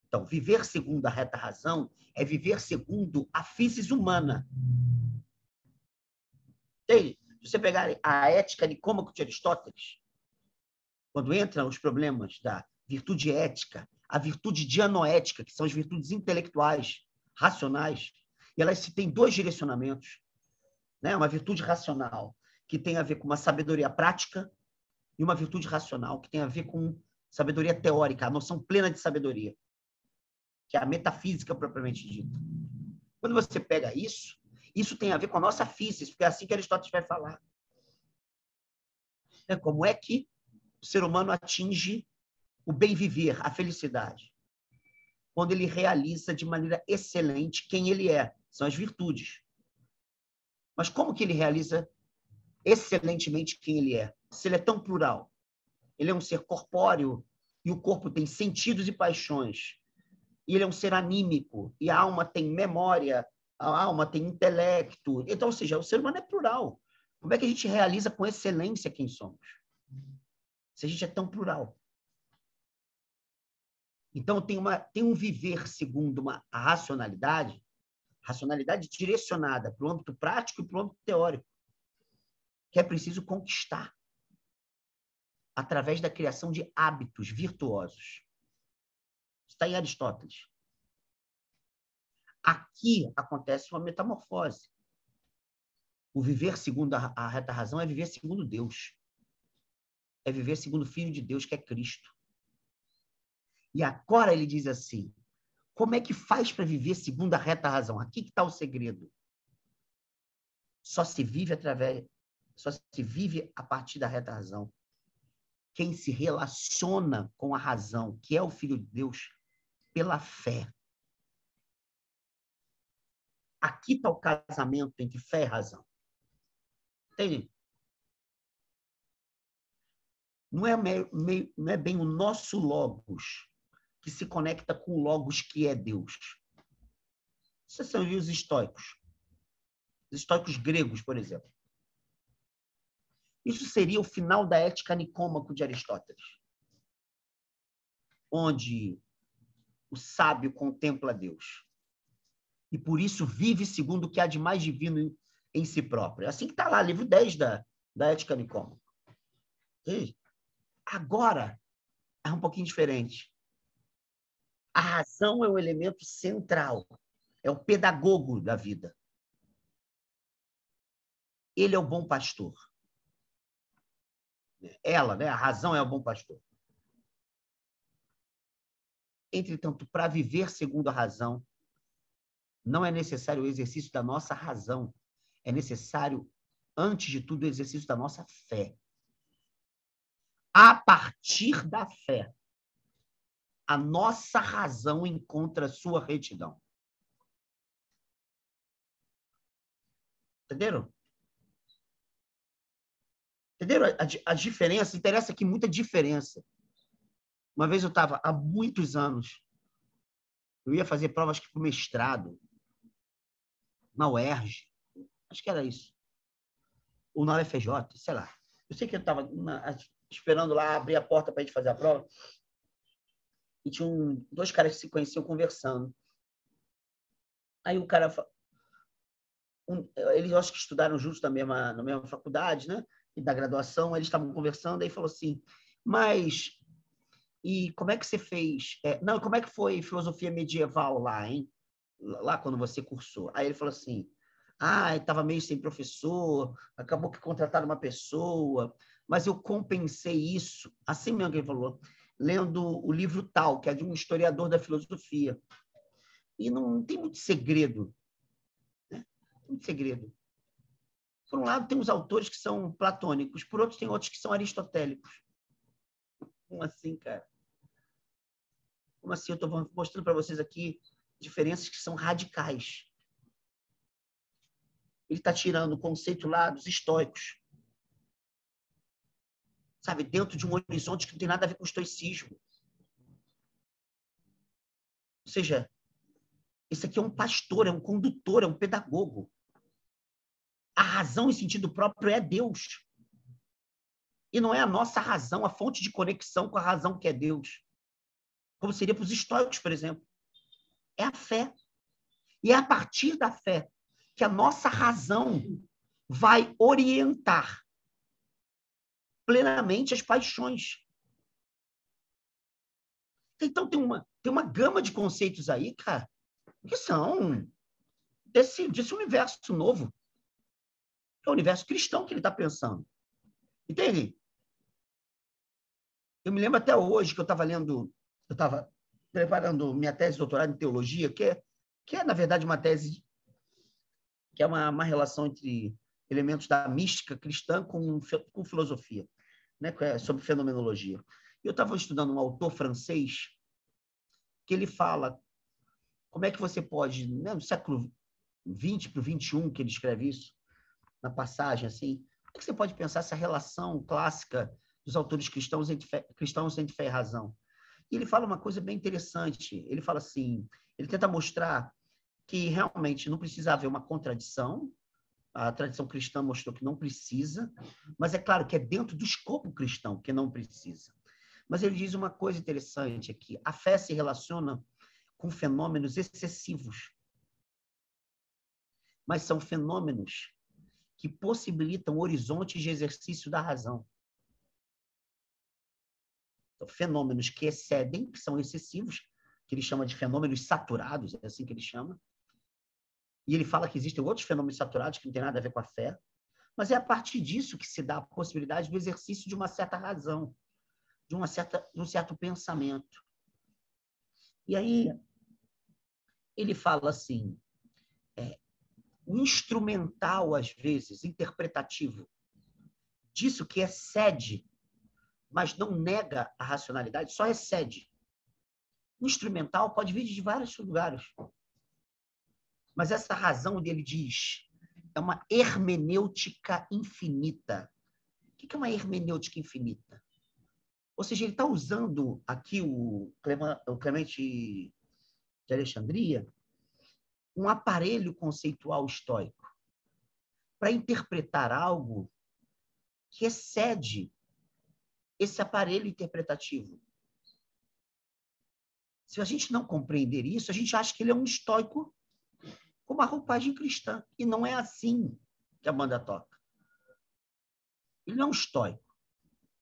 Então, viver segundo a reta razão é viver segundo a physis humana. Entende? Se você pegar a ética Nicômaco de Aristóteles, quando entram os problemas da virtude ética, a virtude dianoética, que são as virtudes intelectuais, racionais, e elas têm dois direcionamentos, né? Uma virtude racional, que tem a ver com uma sabedoria prática, e uma virtude racional, que tem a ver com sabedoria teórica, a noção plena de sabedoria, que é a metafísica propriamente dita. Quando você pega isso, isso tem a ver com a nossa physis, porque é assim que Aristóteles vai falar. Como é que o ser humano atinge o bem viver, a felicidade? Quando ele realiza de maneira excelente quem ele é, são as virtudes. Mas como que ele realiza excelentemente quem ele é? Se ele é tão plural, ele é um ser corpóreo e o corpo tem sentidos e paixões, e ele é um ser anímico, e a alma tem memória, a alma tem intelecto. Então, ou seja, o ser humano é plural. Como é que a gente realiza com excelência quem somos? Se a gente é tão plural. Então, tem um viver segundo a racionalidade direcionada para o âmbito prático e para o âmbito teórico, que é preciso conquistar através da criação de hábitos virtuosos. Está em Aristóteles. Aqui acontece uma metamorfose. O viver segundo a reta razão é viver segundo Deus. É viver segundo o Filho de Deus, que é Cristo. E agora ele diz assim, como é que faz para viver segundo a reta razão? Aqui que está o segredo. Só se vive a partir da reta razão. Quem se relaciona com a razão, que é o Filho de Deus, pela fé. Aqui está o casamento entre fé e razão. Entende? Não é bem o nosso logos que se conecta com o logos que é Deus. Esses são os estoicos. Os estoicos gregos, por exemplo. Isso seria o final da ética nicômaco de Aristóteles, onde o sábio contempla Deus e, por isso, vive segundo o que há de mais divino em si próprio. Assim que está lá, livro 10 da ética nicômaco. Agora, é um pouquinho diferente. A razão é o elemento central, é o pedagogo da vida. Ele é o bom pastor. Ela, né? A razão é o bom pastor. Entretanto, para viver segundo a razão, não é necessário o exercício da nossa razão. É necessário, antes de tudo, o exercício da nossa fé. A partir da fé, a nossa razão encontra sua retidão. Entenderam? Entenderam a diferença? Interessa aqui muita diferença. Uma vez eu estava, há muitos anos, eu ia fazer provas para o mestrado, na UERJ, acho que era isso, ou na UFJ, sei lá. Eu sei que eu estava esperando lá abrir a porta para a gente fazer a prova, e tinha dois caras que se conheciam conversando. Aí o cara... eles acho que estudaram juntos na mesma faculdade, né? E da graduação, eles estavam conversando, aí falou assim, mas... E como é que você fez? Não, como é que foi filosofia medieval lá, hein? Lá quando você cursou. Aí ele falou assim, estava meio sem professor, acabou que contrataram uma pessoa, mas eu compensei isso, assim mesmo que ele falou, lendo o livro tal, que é de um historiador da filosofia. E não tem muito segredo. Né? Não tem muito segredo. Por um lado, tem os autores que são platônicos, por outro, tem outros que são aristotélicos. Como assim, cara? Como assim? Eu estou mostrando para vocês aqui diferenças que são radicais. Ele está tirando o conceito lá dos estoicos. Sabe? Dentro de um horizonte que não tem nada a ver com o estoicismo. Ou seja, esse aqui é um pastor, é um condutor, é um pedagogo. A razão em sentido próprio é Deus. E não é a nossa razão, a fonte de conexão com a razão que é Deus. Como seria para os estoicos, por exemplo. É a fé. E é a partir da fé que a nossa razão vai orientar plenamente as paixões. Então, tem uma gama de conceitos aí, cara, que são desse universo novo, que é o universo cristão que ele está pensando. Entende? Eu me lembro até hoje que eu estava preparando minha tese de doutorado em teologia, que é, na verdade, uma tese que é uma relação entre elementos da mística cristã com filosofia, né? Sobre fenomenologia. Eu estava estudando um autor francês que ele fala como é que você pode, né, no século XX para o XXI, que ele escreve isso, na passagem, assim, como é que você pode pensar essa relação clássica dos autores cristãos entre fé e razão? E ele fala uma coisa bem interessante. Ele fala assim, ele tenta mostrar que realmente não precisa haver uma contradição. A tradição cristã mostrou que não precisa, mas é claro que é dentro do escopo cristão que não precisa. Mas ele diz uma coisa interessante aqui. A fé se relaciona com fenômenos excessivos, mas são fenômenos que possibilitam horizontes de exercício da razão. Então, fenômenos que excedem, que são excessivos, que ele chama de fenômenos saturados, é assim que ele chama, E ele fala que existem outros fenômenos saturados que não tem nada a ver com a fé, mas é a partir disso que se dá a possibilidade do exercício de uma certa razão, de um certo pensamento. E aí ele fala assim, o instrumental, às vezes, interpretativo, disso que excede, mas não nega a racionalidade, só excede. O instrumental pode vir de vários lugares. Mas essa razão dele diz, é uma hermenêutica infinita. O que é uma hermenêutica infinita? Ou seja, ele está usando aqui o Clemente de Alexandria um aparelho conceitual estoico para interpretar algo que excede esse aparelho interpretativo. Se a gente não compreender isso, a gente acha que ele é um estoico com uma roupagem cristã. E não é assim que a banda toca. Ele não é um estoico.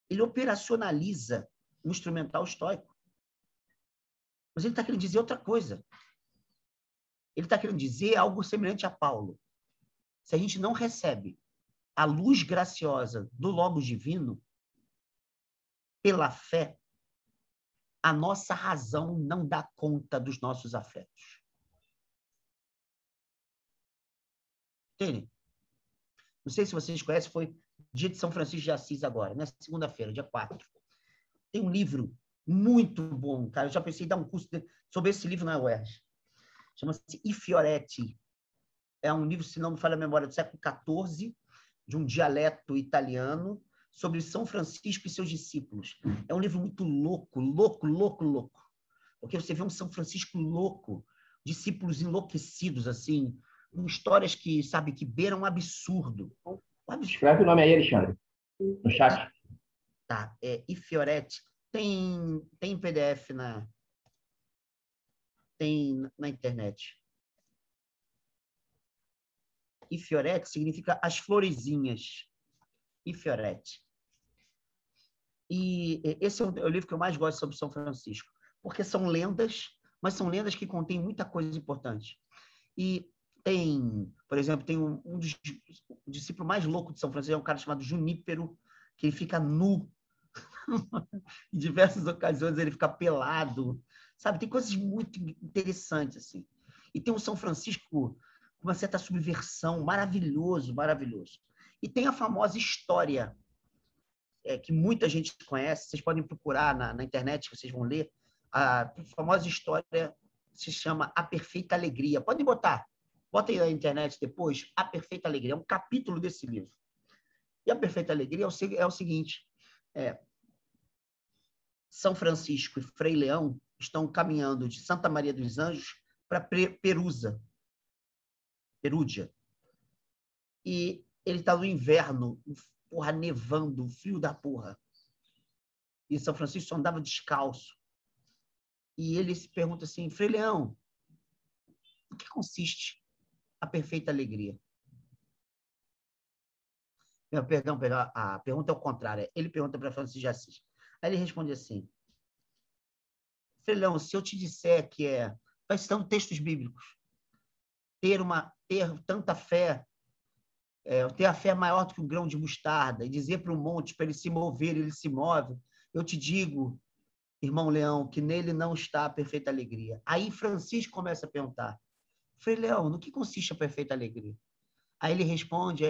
Ele operacionaliza um instrumental estoico. Mas ele está querendo dizer outra coisa. Ele está querendo dizer algo semelhante a Paulo. Se a gente não recebe a luz graciosa do Logos Divino, pela fé, a nossa razão não dá conta dos nossos afetos. Entende? Não sei se vocês conhecem, foi dia de São Francisco de Assis agora, na segunda-feira, dia 4. Tem um livro muito bom, cara. Eu já pensei em dar um curso sobre esse livro na UERJ. Chama-se I Fioretti. É um livro, se não me falha a memória, do século XIV, de um dialeto italiano, sobre São Francisco e seus discípulos. É um livro muito louco, louco, louco, louco. Porque você vê um São Francisco louco, discípulos enlouquecidos, assim, com histórias que, sabe, que beiram um absurdo. Escreve o nome aí, Alexandre, no chat. Tá, I Fioretti. Tem PDF tem na internet. I Fioretti significa as florezinhas. I Fioretti. E esse é o livro que eu mais gosto sobre São Francisco, porque são lendas, mas são lendas que contêm muita coisa importante. E tem, por exemplo, tem um dos discípulos mais loucos de São Francisco, é um cara chamado Junípero, que ele fica nu. Em diversas ocasiões ele fica pelado. Sabe, tem coisas muito interessantes, assim. E tem um São Francisco com uma certa subversão, maravilhoso, maravilhoso. E tem a famosa história, que muita gente conhece, vocês podem procurar na internet, vocês vão ler, a famosa história se chama A Perfeita Alegria. Podem botar, botem aí na internet depois, A Perfeita Alegria, é um capítulo desse livro. E A Perfeita Alegria é o seguinte, São Francisco e Frei Leão estão caminhando de Santa Maria dos Anjos para Perúdia. E ele está no inverno, porra, nevando, frio da porra. E São Francisco só andava descalço. E ele se pergunta assim, Frei Leão, o que consiste a perfeita alegria? Perdão, a pergunta é o contrário. Ele pergunta para Francisco de Assis. Aí ele responde assim, Frei Leão, se eu te disser que vai citando textos bíblicos, ter tanta fé, ter a fé maior do que um grão de mostarda, e dizer para o monte, para ele se mover, ele se move, eu te digo, irmão Leão, que nele não está a perfeita alegria. Aí Francisco começa a perguntar, Frei Leão, no que consiste a perfeita alegria? Aí ele responde,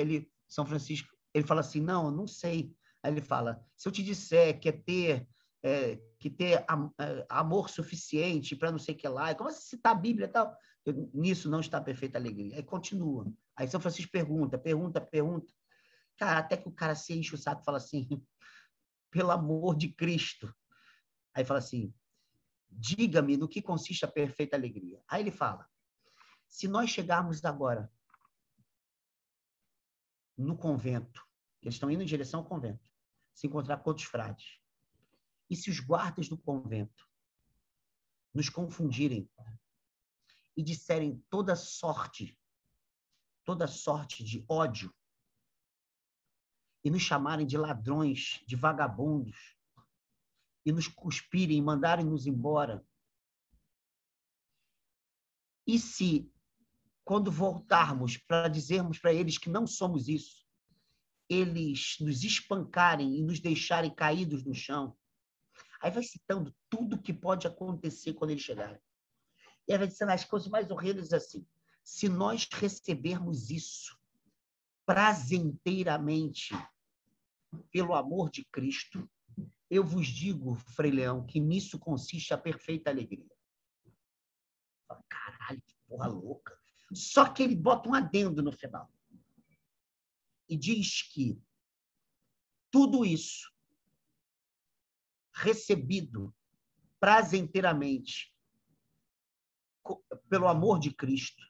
São Francisco, ele fala assim, não sei. Aí ele fala, se eu te disser que ter amor suficiente para não sei o que lá, começa a citar a Bíblia e tal, nisso não está a perfeita alegria. Aí continua. Aí São Francisco pergunta. Cara, até que o cara se enche o saco e fala assim, pelo amor de Cristo. Aí fala assim, diga-me no que consiste a perfeita alegria. Aí ele fala, se nós chegarmos agora no convento, eles estão indo em direção ao convento, se encontrar com outros frades, e se os guardas do convento nos confundirem e disserem toda sorte de ódio, e nos chamarem de ladrões, de vagabundos, e nos cuspirem e mandarem-nos embora, e se quando voltarmos para dizermos para eles que não somos isso, eles nos espancarem e nos deixarem caídos no chão, aí vai citando tudo que pode acontecer quando eles chegarem. E aí vai dizendo as coisas mais horrendas assim. Se nós recebermos isso prazenteiramente pelo amor de Cristo, eu vos digo, Frei Leão, que nisso consiste a perfeita alegria. Caralho, que porra louca. Só que ele bota um adendo no final. E diz que tudo isso, recebido prazenteiramente pelo amor de Cristo,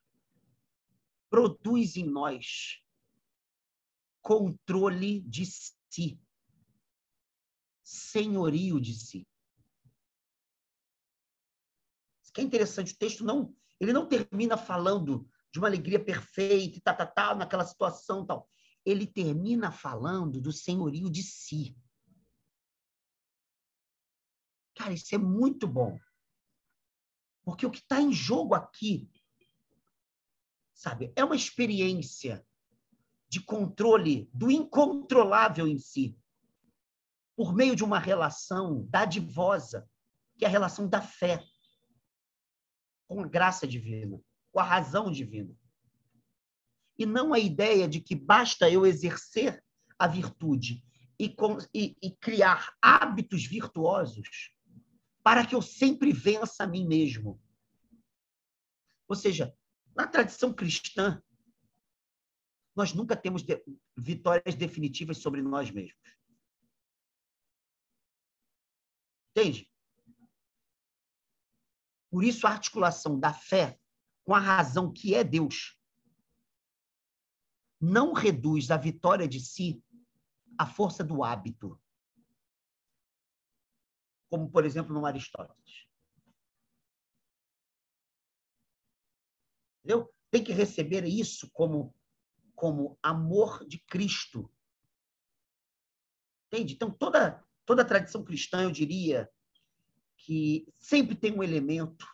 produz em nós controle de si, senhorio de si. Isso que é interessante, o texto ele não termina falando de uma alegria perfeita e tal, naquela situação tal. Ele termina falando do senhorio de si. Cara, isso é muito bom. Porque o que está em jogo aqui, sabe, é uma experiência de controle do incontrolável em si, por meio de uma relação dadivosa, que é a relação da fé, com a graça divina, com a razão divina. E não a ideia de que basta eu exercer a virtude e criar hábitos virtuosos para que eu sempre vença a mim mesmo. Ou seja, na tradição cristã, nós nunca temos vitórias definitivas sobre nós mesmos. Entende? Por isso, a articulação da fé com a razão que é Deus não reduz a vitória de si à força do hábito. Como, por exemplo, no Aristóteles. Entendeu? Tem que receber isso como amor de Cristo. Entende? Então, toda a tradição cristã, eu diria, que sempre tem um elemento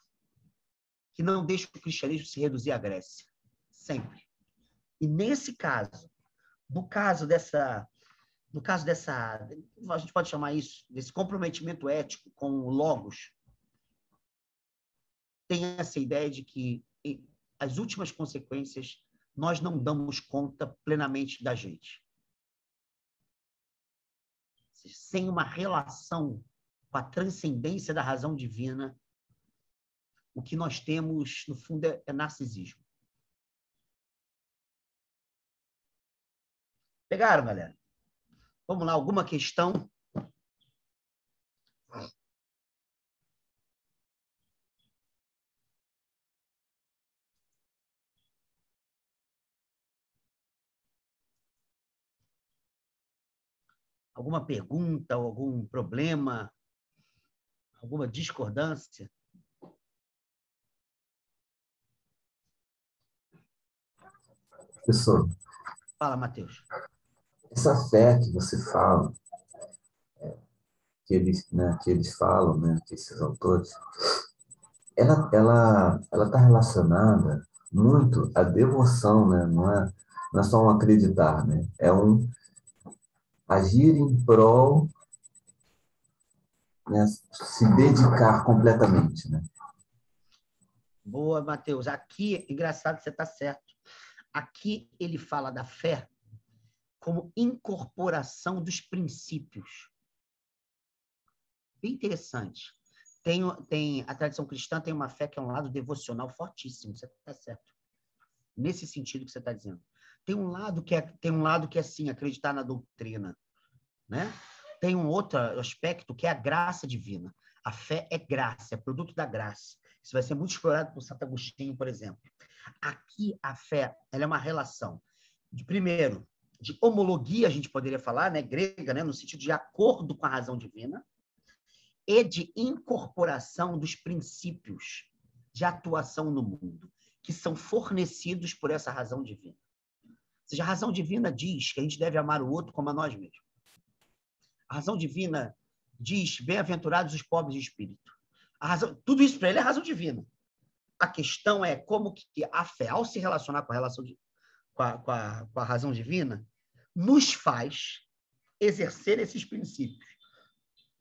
que não deixa o cristianismo se reduzir à Grécia. Sempre. E nesse caso, no caso dessa, a gente pode chamar isso, desse comprometimento ético com o Logos, tem essa ideia de que as últimas consequências nós não damos conta plenamente da gente. Sem uma relação com a transcendência da razão divina, o que nós temos, no fundo, é narcisismo. Pegaram, galera? Vamos lá, alguma questão? Alguma pergunta, algum problema, alguma discordância? Professor, Fala, Matheus. essa fé que você fala, que eles falam, né, que esses autores, ela está relacionada muito à devoção, né? Não é só um acreditar, né? É um agir em prol, né, se dedicar completamente, né? Boa, Matheus. Aqui, engraçado, você está certo. Aqui ele fala da fé como incorporação dos princípios. Bem interessante. A tradição cristã tem uma fé que é um lado devocional fortíssimo, você está certo. Nesse sentido que você está dizendo. Tem um lado que é assim, acreditar na doutrina, né? Tem um outro aspecto que é a graça divina. A fé é graça, é produto da graça. Isso vai ser muito explorado por Santo Agostinho, por exemplo. Aqui, a fé, ela é uma relação, primeiro, de homologia, a gente poderia falar, né, grega, né, no sentido de acordo com a razão divina, e de incorporação dos princípios de atuação no mundo, que são fornecidos por essa razão divina. Ou seja, a razão divina diz que a gente deve amar o outro como a nós mesmos. A razão divina diz, bem-aventurados os pobres de espírito. Tudo isso para ele é razão divina. a questão é como que a fé, ao se relacionar com a razão divina, nos faz exercer esses princípios.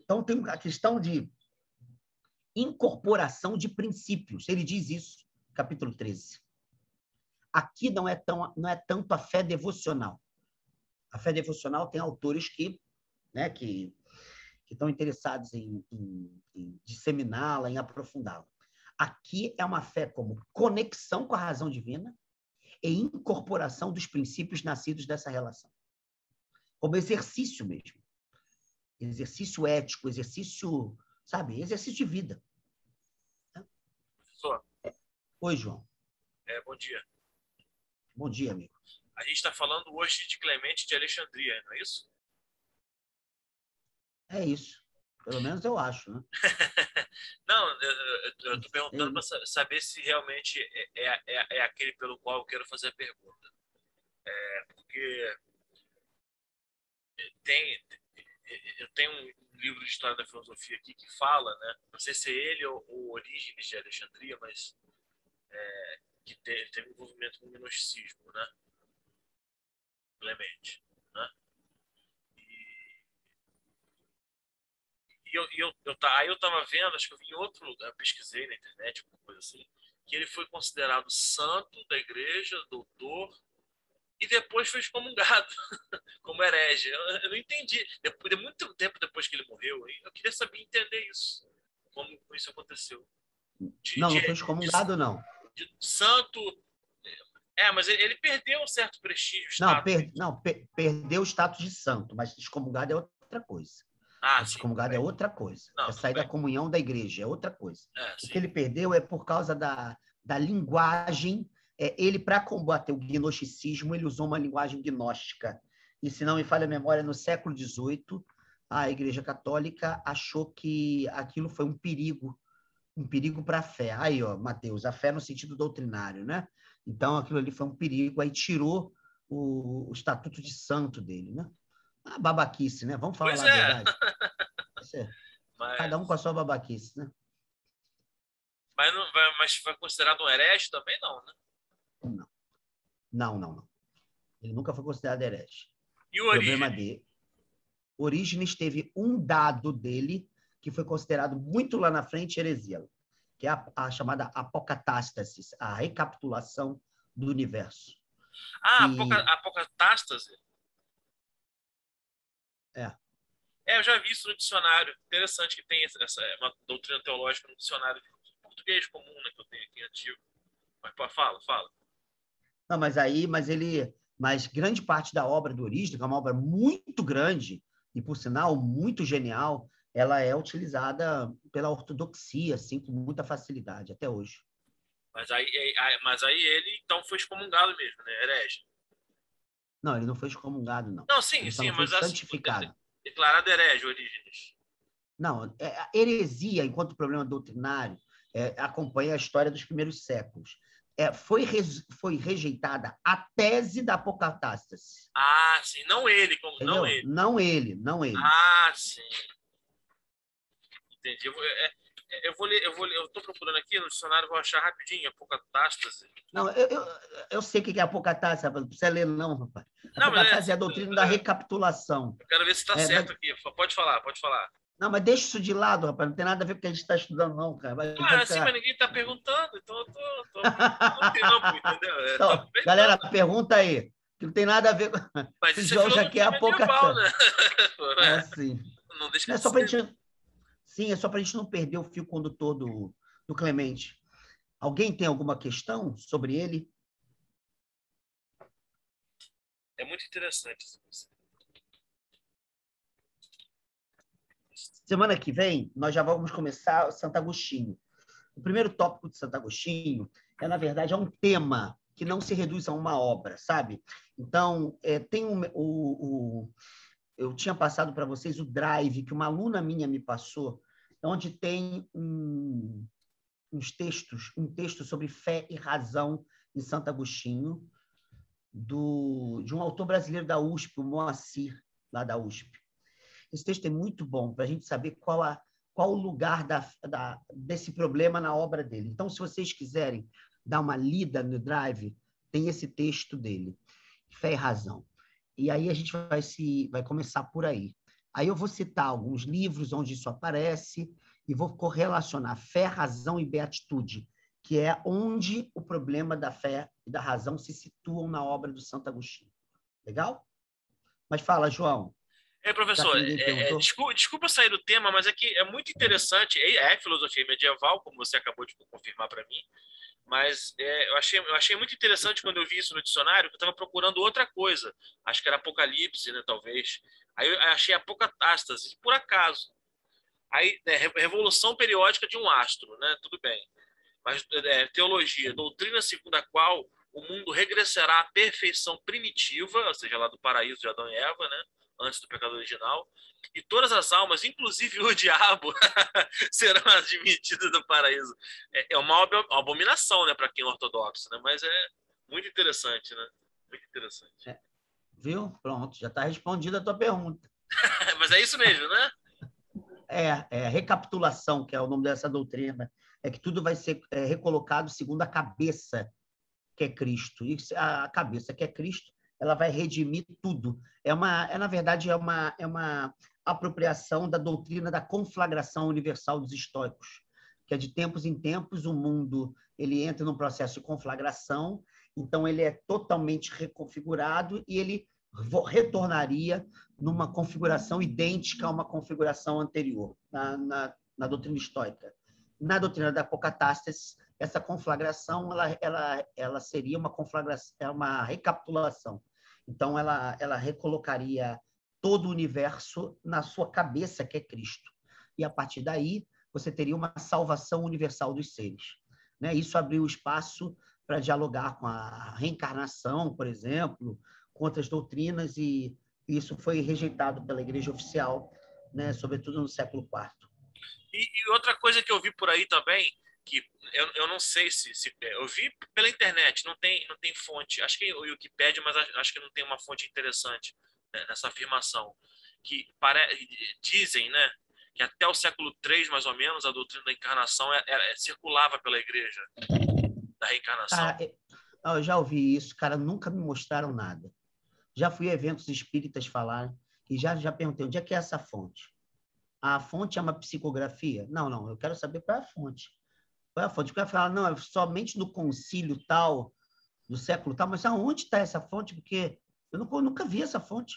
Então, tem a questão de incorporação de princípios. Ele diz isso, capítulo 13. Aqui não é tanto a fé devocional. A fé devocional tem autores que estão interessados em disseminá-la, em aprofundá-la. Aqui é uma fé como conexão com a razão divina e incorporação dos princípios nascidos dessa relação. Como exercício mesmo. Exercício ético, exercício, sabe? Exercício de vida. Professor. Oi, João. Bom dia. Bom dia, amigo. A gente está falando hoje de Clemente de Alexandria, não é isso? É isso. Pelo menos eu acho, né? Não, eu estou perguntando para saber se realmente é aquele pelo qual eu quero fazer a pergunta. Porque eu tenho um livro de história da filosofia aqui que fala, né? Não sei se é ele ou Orígenes de Alexandria, mas que tem um envolvimento com o gnosticismo, né? Clemente, né? Aí eu estava vendo, acho que eu vi em outro lugar, eu pesquisei na internet, alguma coisa assim, que ele foi considerado santo da igreja, doutor, e depois foi excomungado como herege. Eu não entendi. Depois de muito tempo depois que ele morreu, eu queria saber entender isso, como isso aconteceu. Não foi excomungado, não. De santo. Mas ele perdeu um certo prestígio. Perdeu o status de santo, mas excomungado é outra coisa. Excomungado é outra coisa. É sair da comunhão da igreja, é outra coisa. O que ele perdeu é por causa da linguagem. Ele, para combater o gnosticismo, ele usou uma linguagem gnóstica. E, se não me falha a memória, no século XVIII, a Igreja Católica achou que aquilo foi um perigo para a fé. Aí, ó, Mateus, a fé no sentido doutrinário, né? Então, aquilo ali foi um perigo, aí tirou o estatuto de santo dele, né? A babaquice, né? Vamos falar a verdade. Cada um com a sua babaquice, né? Mas foi considerado um herege também, não, né? Não. Ele nunca foi considerado herege. E o problema dele. Orígenes teve um dado dele que foi considerado muito lá na frente heresia, que é a chamada apocatástasis, a recapitulação do universo. Apocatástase? Eu já vi isso no dicionário. Interessante que tem uma doutrina teológica no dicionário de português comum, né, que eu tenho aqui antigo. Mas fala. Não, mas grande parte da obra do Orígenes, que é uma obra muito grande e, por sinal, muito genial, ela é utilizada pela ortodoxia, assim, com muita facilidade, até hoje. Mas aí ele, então, foi excomungado mesmo, né? Herege. Não, ele não foi excomungado, não. Não, sim, mas foi santificado. Assim, declarado herege, Orígenes. Não, a heresia, enquanto problema doutrinário, acompanha a história dos primeiros séculos. Foi rejeitada a tese da apocatástase. Sim, não ele. Não ele. Sim. Entendi. Eu estou procurando aqui no dicionário, vou achar rapidinho, apocatástase. Não, eu sei o que é apocatástase, rapaz. Não precisa ler, não, rapaz. Apocatástase é a doutrina da recapitulação. Eu quero ver se está certo aqui. Pode falar. Não, mas deixa isso de lado, rapaz. Não tem nada a ver com o que a gente está estudando, não, cara. Mas ninguém está perguntando, então eu tô entendeu? Então, galera, pergunta aí. Que não tem nada a ver com... Mas o João já quer apocatástase. Né? Sim. Não deixa é só pra gente... Sim, é só para a gente não perder o fio condutor do Clemente. Alguém tem alguma questão sobre ele? É muito interessante isso. Semana que vem, nós já vamos começar o Santo Agostinho. O primeiro tópico de Santo Agostinho na verdade, é um tema que não se reduz a uma obra, sabe? Então, tem eu tinha passado para vocês o drive que uma aluna minha me passou, onde tem um texto sobre fé e razão em Santo Agostinho, de um autor brasileiro da USP, o Moacir, lá da USP. Esse texto é muito bom para a gente saber qual o lugar desse problema na obra dele. Então, se vocês quiserem dar uma lida no Drive, tem esse texto dele, Fé e Razão. E aí a gente vai começar por aí. Aí eu vou citar alguns livros onde isso aparece e vou correlacionar fé, razão e beatitude, que é onde o problema da fé e da razão se situam na obra do Santo Agostinho. Legal? Mas fala, João. Professor, desculpa sair do tema, mas é que é muito interessante, é filosofia medieval, como você acabou de confirmar para mim, mas eu achei muito interessante quando eu vi isso no dicionário, que eu estava procurando outra coisa, acho que era Apocalipse, né, talvez, aí eu achei apocatástase, por acaso, aí revolução periódica de um astro, né, tudo bem, mas teologia, doutrina segundo a qual o mundo regressará à perfeição primitiva, ou seja, lá do paraíso de Adão e Eva, né, antes do pecado original, e todas as almas, inclusive o diabo, serão admitidas do paraíso. É uma abominação, né, para quem é ortodoxo, né? Mas é muito interessante, né? Muito interessante. Viu? Pronto, já está respondida a tua pergunta. Mas é isso mesmo, né? Recapitulação, que é o nome dessa doutrina, é que tudo vai ser recolocado segundo a cabeça, que é Cristo. E a cabeça, que é Cristo, ela vai redimir tudo. Na verdade, é uma apropriação da doutrina da conflagração universal dos estoicos, que é de tempos em tempos o mundo ele entra num processo de conflagração, então ele é totalmente reconfigurado e ele retornaria numa configuração idêntica a uma configuração anterior, na doutrina estoica. Na doutrina da apocatástase, essa conflagração ela seria uma conflagração, uma recapitulação. Então, ela recolocaria todo o universo na sua cabeça, que é Cristo. E, a partir daí, você teria uma salvação universal dos seres. Né? Isso abriu espaço para dialogar com a reencarnação, por exemplo, com outras doutrinas, e isso foi rejeitado pela Igreja Oficial, né? Sobretudo no século IV. E outra coisa que eu vi por aí também, que eu não sei se eu vi pela internet, não tem fonte, acho que é o Wikipedia, mas acho que não tem uma fonte interessante, né, nessa afirmação, que dizem, né, que até o século III, mais ou menos, a doutrina da encarnação circulava pela igreja, da reencarnação. Cara, eu já ouvi isso, cara, nunca me mostraram nada. Já fui a eventos espíritas falar e já perguntei, onde é que é essa fonte? A fonte é uma psicografia? Não, eu quero saber qual é a fonte. Qual é a fonte? Eu quero falar, não, é somente no concílio tal, do século tal, mas aonde está essa fonte? Porque eu nunca vi essa fonte.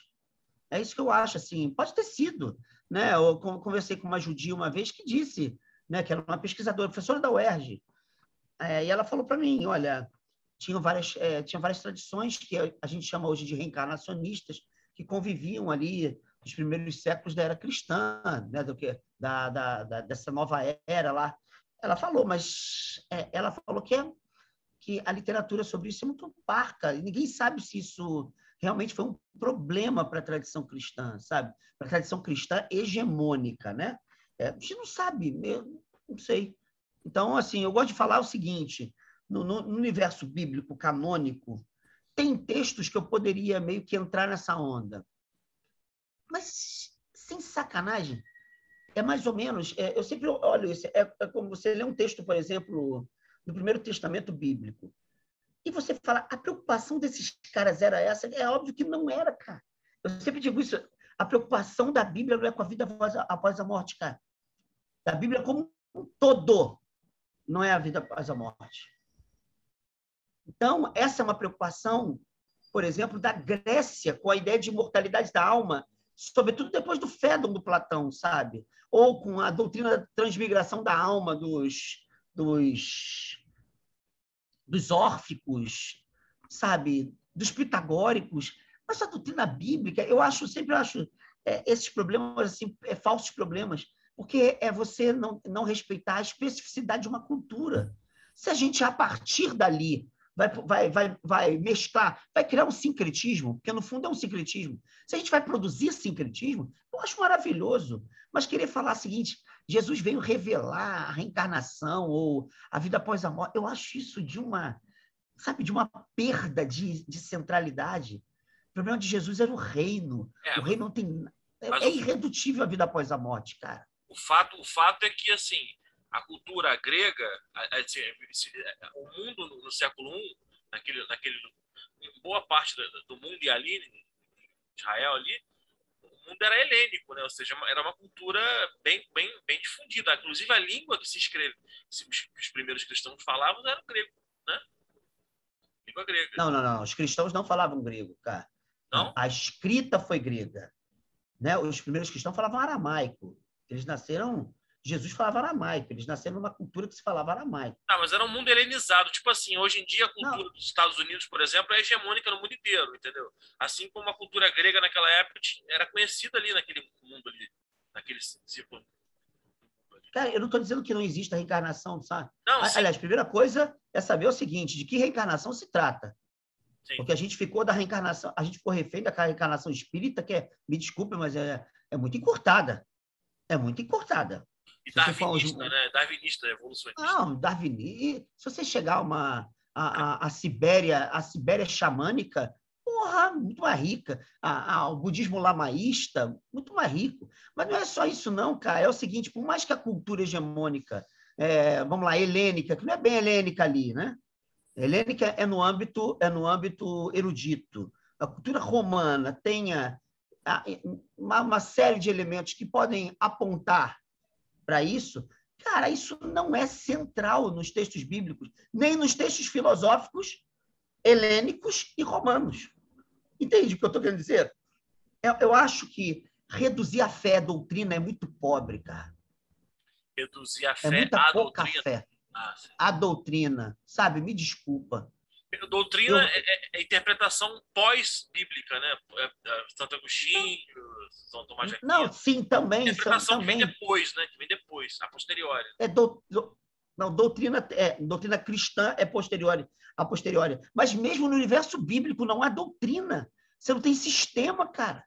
É isso que eu acho, assim, pode ter sido. Né? Eu conversei com uma judia uma vez que disse, né, que era uma pesquisadora, professora da UERJ, e ela falou para mim, olha, tinha várias tradições que a gente chama hoje de reencarnacionistas, que conviviam ali nos primeiros séculos da era cristã, né, dessa nova era lá. Ela falou, mas ela falou que a literatura sobre isso é muito parca, e ninguém sabe se isso realmente foi um problema para a tradição cristã, sabe? Para a tradição cristã hegemônica, né? A gente não sabe, eu não sei. Então, assim, eu gosto de falar o seguinte, no universo bíblico canônico, tem textos que eu poderia meio que entrar nessa onda. Mas, sem sacanagem, é mais ou menos... eu sempre olho isso, é como você lê um texto, por exemplo, do Primeiro Testamento Bíblico, e você fala, a preocupação desses caras era essa? É óbvio que não era, cara. Eu sempre digo isso, a preocupação da Bíblia não é com a vida após a morte, cara. Da Bíblia como um todo, não é a vida após a morte. Então, essa é uma preocupação, por exemplo, da Grécia, com a ideia de imortalidade da alma, sobretudo depois do Fédon do Platão, sabe? Ou com a doutrina da transmigração da alma dos órficos, sabe? Dos pitagóricos. Mas a doutrina bíblica, sempre acho esses problemas, assim, falsos problemas, porque é você não respeitar a especificidade de uma cultura. Se a gente, a partir dali, vai mesclar, vai criar um sincretismo, porque no fundo é um sincretismo. Se a gente vai produzir sincretismo, eu acho maravilhoso. Mas querer falar o seguinte, Jesus veio revelar a reencarnação ou a vida após a morte, eu acho isso de uma perda de centralidade. O problema de Jesus era o reino. O reino não tem... É irredutível a vida após a morte, cara. O fato é que, assim, a cultura grega, assim, o mundo no século I, em boa parte do mundo e ali, em Israel ali, o mundo era helênico, né? Ou seja, era uma cultura bem difundida. Inclusive, a língua que se escreve, os primeiros cristãos falavam era o grego, né? Língua grega. Não. Os cristãos não falavam grego, cara. Não, Não? a escrita foi grega, né? Os primeiros cristãos falavam aramaico. Eles nasceram... Jesus falava aramaico. Eles nasceram numa cultura que se falava aramaico. Ah, mas era um mundo helenizado. Tipo assim, hoje em dia a cultura Não, dos Estados Unidos, por exemplo, é hegemônica no mundo inteiro, entendeu? Assim como a cultura grega naquela época era conhecida ali naquele mundo ali, naquele círculo. cara, eu não estou dizendo que não existe a reencarnação, sabe? Não, sim, Aliás, a primeira coisa é saber o seguinte, de que reencarnação se trata. sim. Porque a gente ficou da reencarnação, a gente ficou refém da reencarnação espírita, que é, me desculpe, mas é muito encurtada. É muito encurtada. E Se você for darwinista, né? Darwinista, evolucionista. Não, Darwin, se você chegar a Sibéria xamânica, porra, muito mais rica. O budismo lamaísta, muito mais rico. Mas não é só isso, não, cara. É o seguinte, por mais que a cultura hegemônica, vamos lá, helênica, que não é bem helênica ali, né? Helênica é no âmbito erudito. A cultura romana tenha uma série de elementos que podem apontar para isso, cara, isso não é central nos textos bíblicos, nem nos textos filosóficos helênicos e romanos. Entende o que eu estou querendo dizer? Eu acho que reduzir a fé à doutrina é muito pobre, cara. Reduzir a É fé muita à pouca doutrina. fé. Ah, A doutrina, sabe? Me desculpa. doutrina é interpretação pós-bíblica, né? Santo Agostinho, São Tomás de Não, Aquino. sim, também. Interpretação que vem também. depois, né? Que vem depois, a posteriori. Não, doutrina cristã é a posteriori. Mas mesmo no universo bíblico não há doutrina. Você não tem sistema, cara.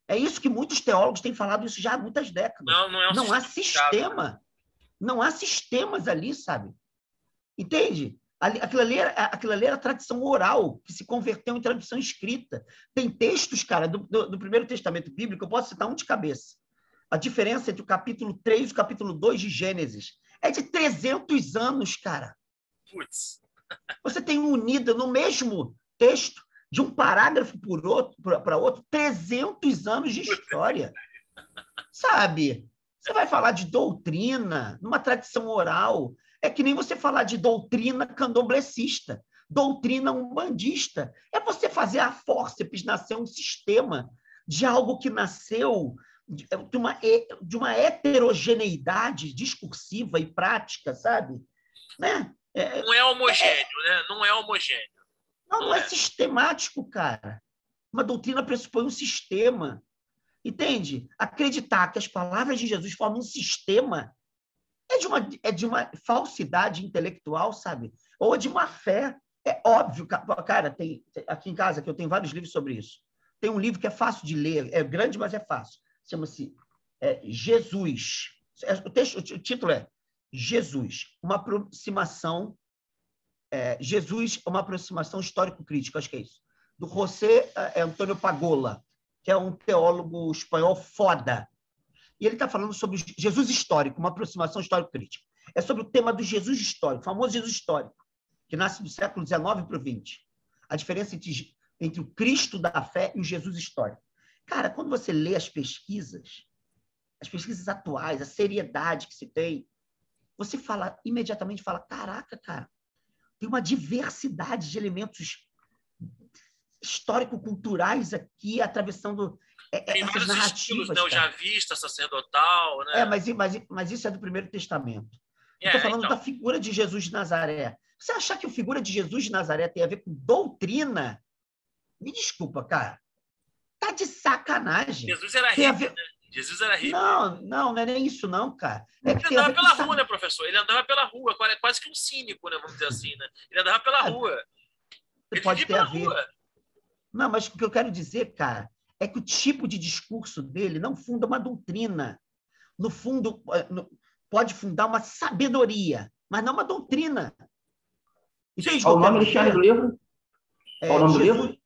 É isso que muitos teólogos têm falado isso já há muitas décadas. Não é um Não há sistema. sistema. Não há sistemas ali, sabe? Entende? Aquilo ali era tradição oral, que se converteu em tradição escrita. Tem textos, cara, do Primeiro Testamento Bíblico, eu posso citar um de cabeça. A diferença entre o capítulo 3 e o capítulo 2 de Gênesis é de 300 anos, cara. Putz. Você tem unida no mesmo texto, de um parágrafo para outro, 300 anos de história. Sabe? Você vai falar de doutrina, numa tradição oral. É que nem você falar de doutrina candomblessista, doutrina umbandista. É você fazer a fórceps nascer um sistema de algo que nasceu de uma heterogeneidade discursiva e prática, sabe? Né? Não é homogêneo, né? Não é homogêneo. Não é sistemático, cara. Uma doutrina pressupõe um sistema. Entende? Acreditar que as palavras de Jesus formam um sistema é de uma falsidade intelectual, sabe? Ou de uma fé. É óbvio, cara, tem aqui em casa que eu tenho vários livros sobre isso. Tem um livro que é fácil de ler, é grande, mas é fácil. Chama-se Jesus. O título é Jesus, uma aproximação histórico-crítica, acho que é isso. Do José Antônio Pagola, que é um teólogo espanhol foda. E ele está falando sobre Jesus histórico, uma aproximação histórico-crítica. É sobre o tema do Jesus histórico, o famoso Jesus histórico, que nasce do século XIX para o XX. A diferença entre o Cristo da fé e o Jesus histórico. Cara, quando você lê as pesquisas atuais, a seriedade que se tem, você imediatamente fala, caraca, cara, tem uma diversidade de elementos histórico-culturais aqui, atravessando tem essas vários narrativas. Estilos, né? O javista, sacerdotal, né? Mas isso é do Primeiro Testamento. Eu estou falando da figura de Jesus de Nazaré. Você achar que a figura de Jesus de Nazaré tem a ver com doutrina? Me desculpa, cara. Tá de sacanagem. Jesus era hippie, né? Jesus era hippie. Não é nem isso, não, cara. Ele andava pela rua, né, professor? Ele andava pela rua, quase que um cínico, né? Vamos dizer assim, né? Ele andava pela rua. Ele pode ter a ver. Rua. Não, mas o que eu quero dizer, cara, é que o tipo de discurso dele não funda uma doutrina. No fundo, pode fundar uma sabedoria, mas não uma doutrina. Entende? Qual o nome do livro? Qual o nome do livro?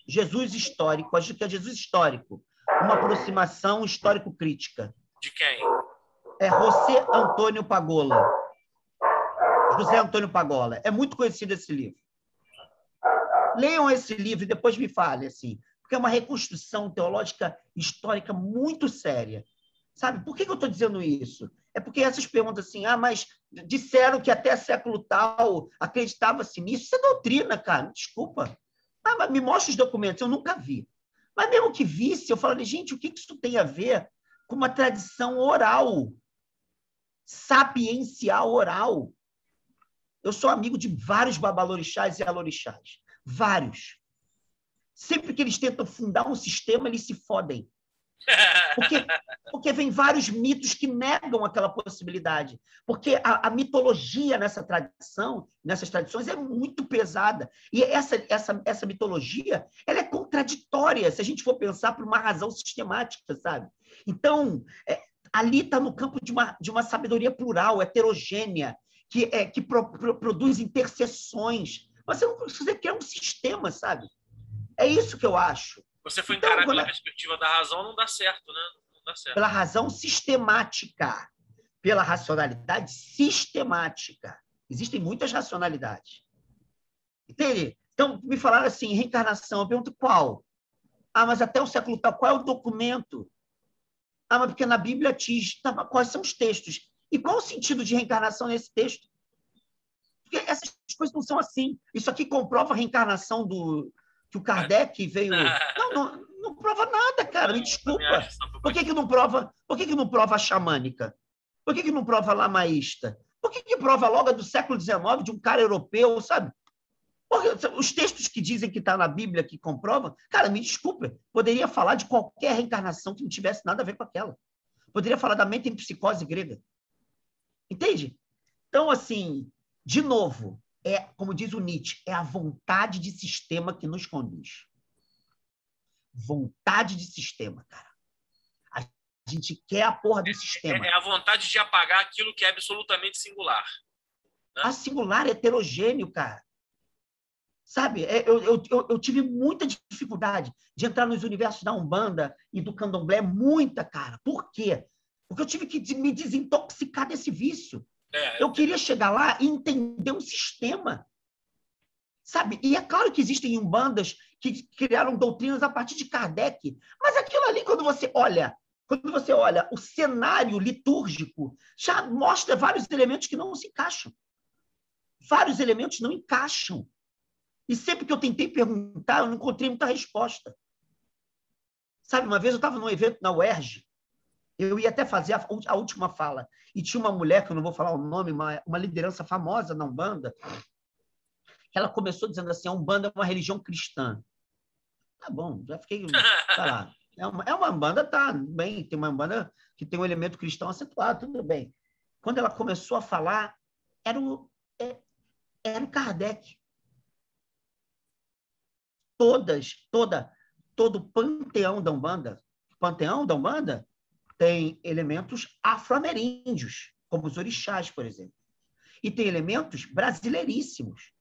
Jesus histórico. Acho que é Jesus histórico. Uma aproximação histórico-crítica. De quem? É José Antônio Pagola. José Antônio Pagola. É muito conhecido esse livro. Leiam esse livro e depois me falem, assim, porque é uma reconstrução teológica histórica muito séria. Sabe? Por que eu estou dizendo isso? É porque essas perguntas assim, mas disseram que até século tal acreditava-se nisso. Isso é doutrina, cara. Desculpa. Mas me mostra os documentos. Eu nunca vi. Mas mesmo que visse, eu falaria, gente, o que isso tem a ver com uma tradição oral, sapiencial oral? Eu sou amigo de vários babalorixás e alorixás. Vários. Sempre que eles tentam fundar um sistema, eles se fodem. Porque vem vários mitos que negam aquela possibilidade. Porque a mitologia nessa tradição, nessas tradições, é muito pesada. E essa mitologia, ela é contraditória, se a gente for pensar por uma razão sistemática, sabe? Então, ali está no campo de uma sabedoria plural, heterogênea, que produz interseções. Você quer um sistema, sabe? É isso que eu acho. Você foi encarar pela perspectiva da razão, não dá certo, né? Não dá certo. Pela razão sistemática, pela racionalidade sistemática. Existem muitas racionalidades. Entende? Então, me falaram assim, reencarnação. Eu pergunto qual? Mas até o século tal, qual é o documento? Mas porque na Bíblia diz, quais são os textos? E qual o sentido de reencarnação nesse texto? Porque essas coisas não são assim. Isso aqui comprova a reencarnação que o Kardec veio... Não prova nada, cara. Me desculpa. Por que não prova? Por que não prova a xamânica? Por que não prova a lamaísta? Por que prova logo a do século XIX de um cara europeu, sabe? Porque os textos que dizem que está na Bíblia que comprovam, cara, me desculpa, poderia falar de qualquer reencarnação que não tivesse nada a ver com aquela. Poderia falar da metempsicose grega. Entende? Então, assim, de novo, como diz o Nietzsche, é a vontade de sistema que nos conduz. Vontade de sistema, cara. A gente quer a porra do sistema. É a vontade de apagar aquilo que é absolutamente singular. Né? A singular é heterogêneo, cara. Sabe? Eu tive muita dificuldade de entrar nos universos da Umbanda e do Candomblé. Muita, cara. Por quê? Porque eu tive que me desintoxicar desse vício. Eu queria chegar lá e entender um sistema. Sabe? E é claro que existem umbandas que criaram doutrinas a partir de Kardec, mas aquilo ali, quando você olha o cenário litúrgico, já mostra vários elementos que não se encaixam. Vários elementos não encaixam. E sempre que eu tentei perguntar, eu não encontrei muita resposta. Sabe, uma vez eu estava num evento na UERJ, eu ia até fazer a última fala, e tinha uma mulher, que eu não vou falar o nome, uma liderança famosa na Umbanda, ela começou dizendo assim, a Umbanda é uma religião cristã. Tá bom, já fiquei, sei lá, é uma Umbanda, tá bem, tem uma Umbanda que tem um elemento cristão acentuado, tudo bem. Quando ela começou a falar, era o Kardec. Todo o panteão da Umbanda tem elementos afro-ameríndios, como os orixás, por exemplo. E tem elementos brasileiríssimos,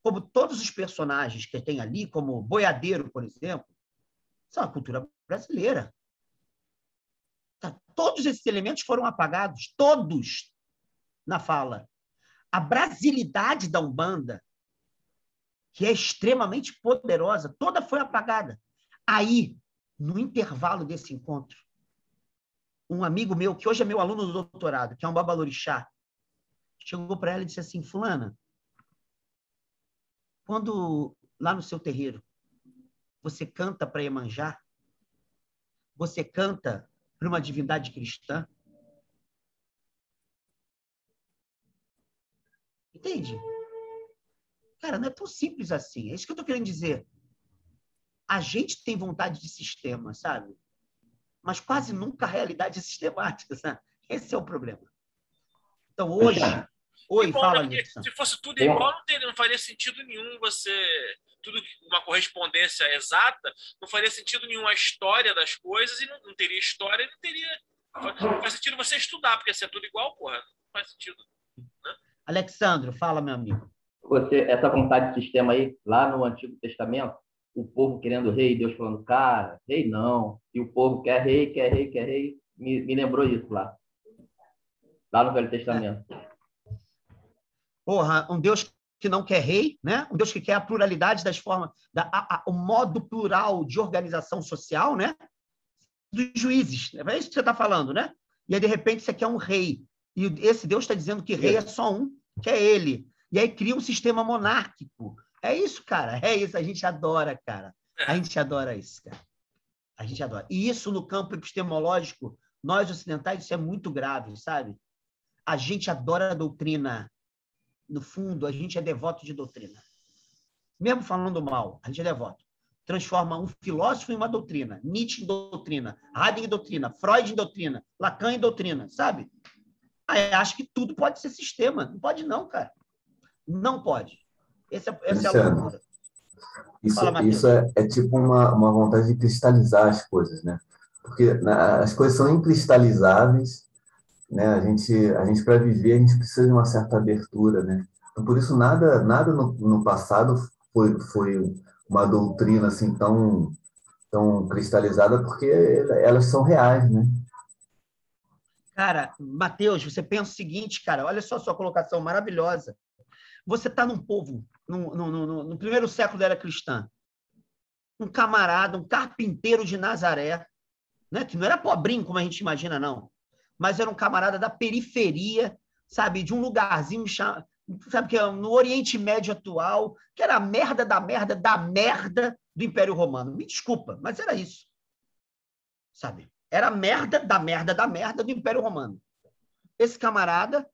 como todos os personagens que tem ali, como boiadeiro, por exemplo, são a cultura brasileira. Todos esses elementos foram apagados, todos, na fala. A brasilidade da Umbanda, que é extremamente poderosa, toda foi apagada. Aí, no intervalo desse encontro, um amigo meu, que hoje é meu aluno do doutorado, que é um babalorixá, chegou para ela e disse assim, fulana, quando lá no seu terreiro você canta para Iemanjá, você canta para uma divindade cristã, entende? Cara, não é tão simples assim. É isso que eu estou querendo dizer. A gente tem vontade de sistema, sabe? Mas quase nunca a realidade é sistemática, sabe? Esse é o problema. Então, hoje... Oi, fala, Nixon. Se fosse tudo igual, não faria sentido nenhum você... Tudo uma correspondência exata, não faria sentido nenhum a história das coisas e não teria história, não teria... Não faz sentido você estudar, porque se é tudo igual, porra, não faz sentido. Né? Alexandro, fala, meu amigo. Essa vontade de sistema aí, lá no Antigo Testamento, o povo querendo rei, Deus falando, cara, rei não. E o povo quer rei, me lembrou isso lá. Lá no Velho Testamento. Porra, um Deus que não quer rei, né? Um Deus que quer a pluralidade das formas, o modo plural de organização social, né? Dos juízes. É isso que você está falando, né? E aí, de repente, você quer um rei. E esse Deus está dizendo que rei é só um, que é ele. E aí cria um sistema monárquico. É isso, cara. É isso. A gente adora, cara. A gente adora isso, cara. A gente adora. E isso, no campo epistemológico, nós ocidentais, isso é muito grave, sabe? A gente adora a doutrina. No fundo, a gente é devoto de doutrina. Mesmo falando mal, a gente é devoto. Transforma um filósofo em uma doutrina. Nietzsche em doutrina. Heidegger em doutrina. Freud em doutrina. Lacan em doutrina, sabe? Aí acho que tudo pode ser sistema. Não pode não, cara. Não pode. Essa é a loucura. Isso é tipo uma vontade de cristalizar as coisas, né? Porque as coisas são incristalizáveis, né? A gente para viver, a gente precisa de uma certa abertura, né? Então, por isso, nada no passado foi uma doutrina assim tão cristalizada, porque elas são reais, né? Cara, Mateus, você pensa o seguinte, cara, olha só a sua colocação maravilhosa. Você está num povo, no primeiro século da era cristã, um camarada, um carpinteiro de Nazaré, né, que não era pobrinho como a gente imagina, não, mas era um camarada da periferia, sabe, de um lugarzinho, sabe, que é no Oriente Médio atual, que era a merda da merda da merda do Império Romano. Me desculpa, mas era isso, sabe? Era a merda da merda da merda do Império Romano. Esse camarada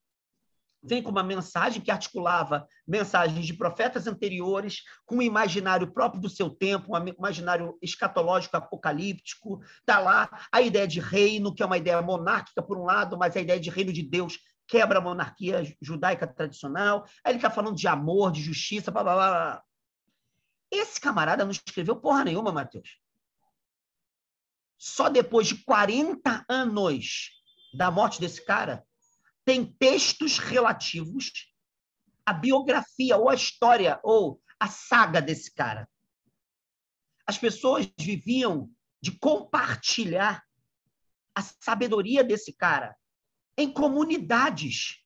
vem com uma mensagem que articulava mensagens de profetas anteriores com um imaginário próprio do seu tempo, um imaginário escatológico apocalíptico. Está lá a ideia de reino, que é uma ideia monárquica, por um lado, mas a ideia de reino de Deus quebra a monarquia judaica tradicional. Aí ele está falando de amor, de justiça, blá, blá, blá. Esse camarada não escreveu porra nenhuma, Mateus. Só depois de 40 anos da morte desse cara, tem textos relativos à biografia ou à história ou à saga desse cara. As pessoas viviam de compartilhar a sabedoria desse cara em comunidades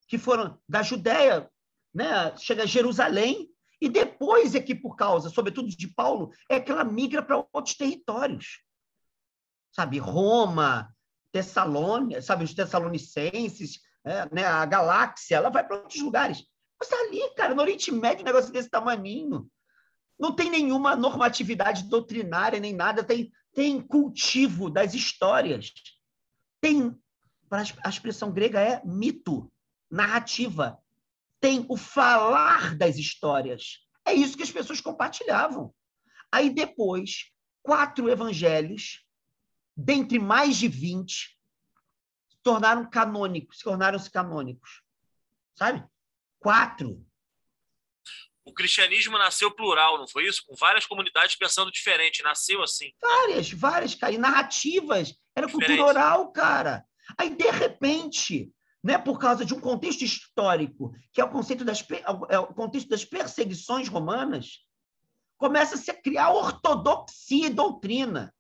que foram da Judéia, né, chega a Jerusalém, e depois é que, por causa, sobretudo de Paulo, é que ela migra para outros territórios. Sabe, Roma, Tessalônica, sabe, os tessalonicenses, né, a galáxia, ela vai para outros lugares. Mas ali, cara, no Oriente Médio, um negócio desse tamaninho. Não tem nenhuma normatividade doutrinária, nem nada, tem cultivo das histórias. Tem, a expressão grega é mito, narrativa. Tem o falar das histórias. É isso que as pessoas compartilhavam. Aí depois, 4 evangelhos, dentre mais de 20, tornaram-se canônicos. Sabe? 4. O cristianismo nasceu plural, não foi isso? Com várias comunidades pensando diferente. Nasceu assim. Várias, cara. E narrativas. Era diferente. Cultura oral, cara. Aí, de repente, né, por causa de um contexto histórico, que é o contexto das perseguições romanas, começa-se a criar ortodoxia e doutrina.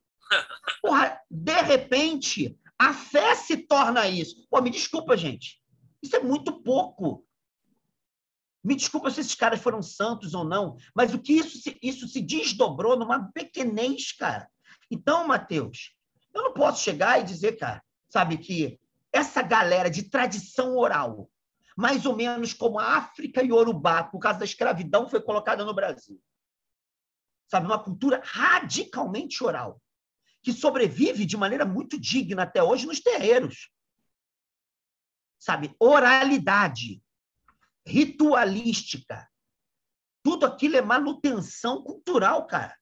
Porra, de repente, a fé se torna isso. Pô, me desculpa, gente. Isso é muito pouco. Me desculpa se esses caras foram santos ou não, mas o que isso se desdobrou numa pequenez, cara. Então, Mateus, eu não posso chegar e dizer, cara, sabe, que essa galera de tradição oral, mais ou menos como a África e Yorubá, por causa da escravidão, foi colocada no Brasil. Sabe, uma cultura radicalmente oral, que sobrevive de maneira muito digna até hoje nos terreiros. Sabe, oralidade, ritualística, tudo aquilo é manutenção cultural, cara.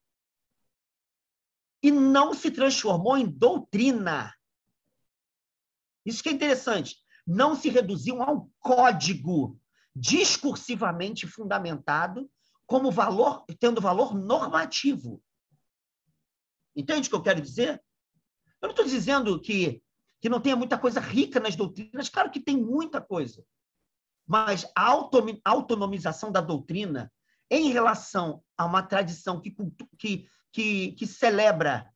E não se transformou em doutrina. Isso que é interessante. Não se reduziu a um código discursivamente fundamentado como valor, tendo valor normativo. Entende o que eu quero dizer? Eu não estou dizendo que não tenha muita coisa rica nas doutrinas. Claro que tem muita coisa. Mas a autonomização da doutrina em relação a uma tradição que celebra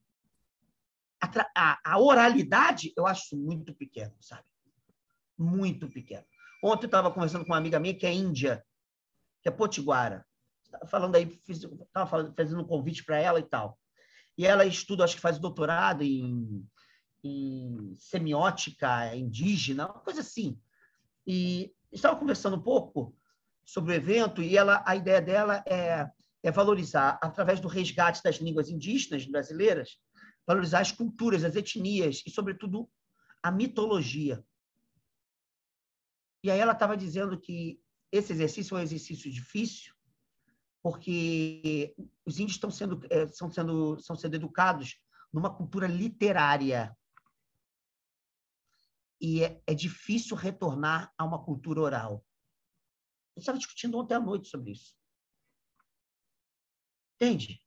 a oralidade, eu acho muito pequeno, sabe? muito pequeno. Ontem eu estava conversando com uma amiga minha que é índia, que é potiguara. Estava falando aí, fazendo um convite para ela e tal. E ela estuda, acho que faz doutorado em semiótica indígena, uma coisa assim. E estava conversando um pouco sobre o evento e a ideia dela é valorizar, através do resgate das línguas indígenas brasileiras, valorizar as culturas, as etnias e, sobretudo, a mitologia. E aí ela estava dizendo que esse exercício é um exercício difícil, porque os índios estão sendo educados numa cultura literária. E é difícil retornar a uma cultura oral. Eu estava discutindo ontem à noite sobre isso. Entende?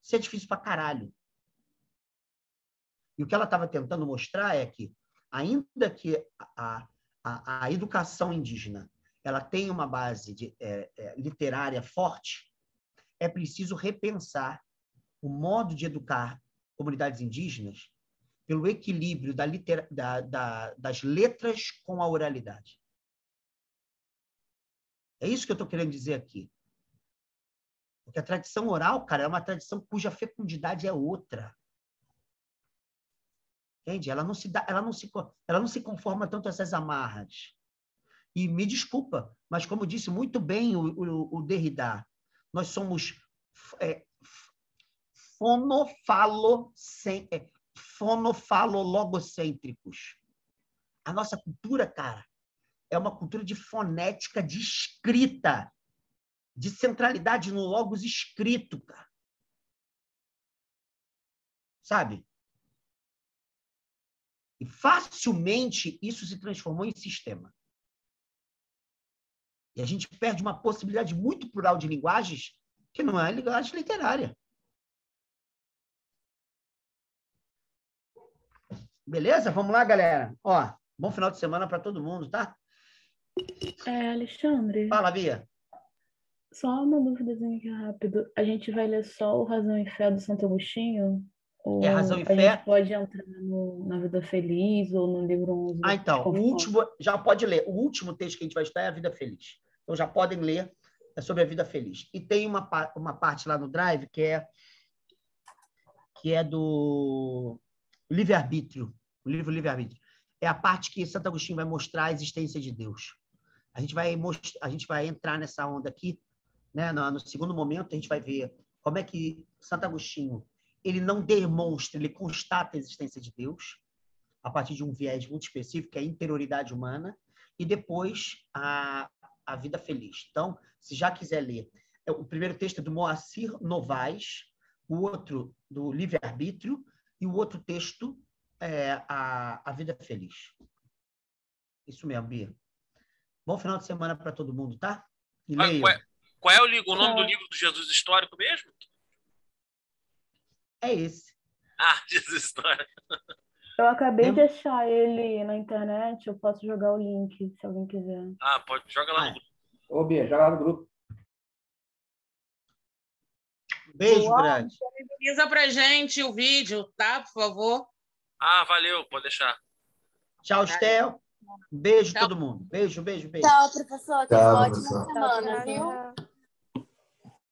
Isso é difícil pra caralho. E o que ela estava tentando mostrar é que, ainda que a educação indígena ela tenha uma base literária forte, é preciso repensar o modo de educar comunidades indígenas pelo equilíbrio das letras com a oralidade. É isso que eu estou querendo dizer aqui. Porque a tradição oral, cara, é uma tradição cuja fecundidade é outra. Entende? Ela não se conforma tanto a essas amarras. E me desculpa, mas como disse muito bem o Derrida, nós somos fonofalologocêntricos. A nossa cultura, cara, é uma cultura de fonética, de escrita, de centralidade no logos escrito, cara. Sabe? E facilmente isso se transformou em sistema. E a gente perde uma possibilidade muito plural de linguagens que não é a linguagem literária. Beleza? Vamos lá, galera. Ó, bom final de semana para todo mundo, tá? Alexandre. Fala, Bia. Só uma dúvidazinha aqui rápido. A gente vai ler só o Razão e Fé do Santo Agostinho? Ou Razão e a Fé? gente pode entrar na Vida Feliz ou no livro 11? Então, o último, já pode ler. O último texto que a gente vai estudar é a Vida Feliz. Então, já podem ler, é sobre a Vida Feliz. E tem uma parte lá no Drive que é do livre-arbítrio, o livro Livre-Arbítrio. É a parte que Santo Agostinho vai mostrar a existência de Deus. A gente vai entrar nessa onda aqui, né? No segundo momento, a gente vai ver como é que Santo Agostinho ele não demonstra, ele constata a existência de Deus a partir de um viés muito específico, que é a interioridade humana, e depois a vida feliz. Então, se já quiser ler, o primeiro texto é do Moacir Novaes, o outro do Livre-Arbítrio, e o outro texto é a Vida Feliz. Isso mesmo, Bia. Bom final de semana para todo mundo, tá? E qual é o nome do livro do Jesus Histórico mesmo? É esse. Ah, Jesus Histórico. Eu acabei de achar ele na internet, eu posso jogar o link, se alguém quiser. Ah, pode. Joga lá no grupo. Ô, Bia, joga lá no grupo. Beijo grande. Disponibiliza pra gente o vídeo, tá? Por favor. Ah, valeu, pode deixar. Tchau, Estel. Beijo todo mundo. Beijo. Tchau, professor. Tenha uma ótima semana, viu?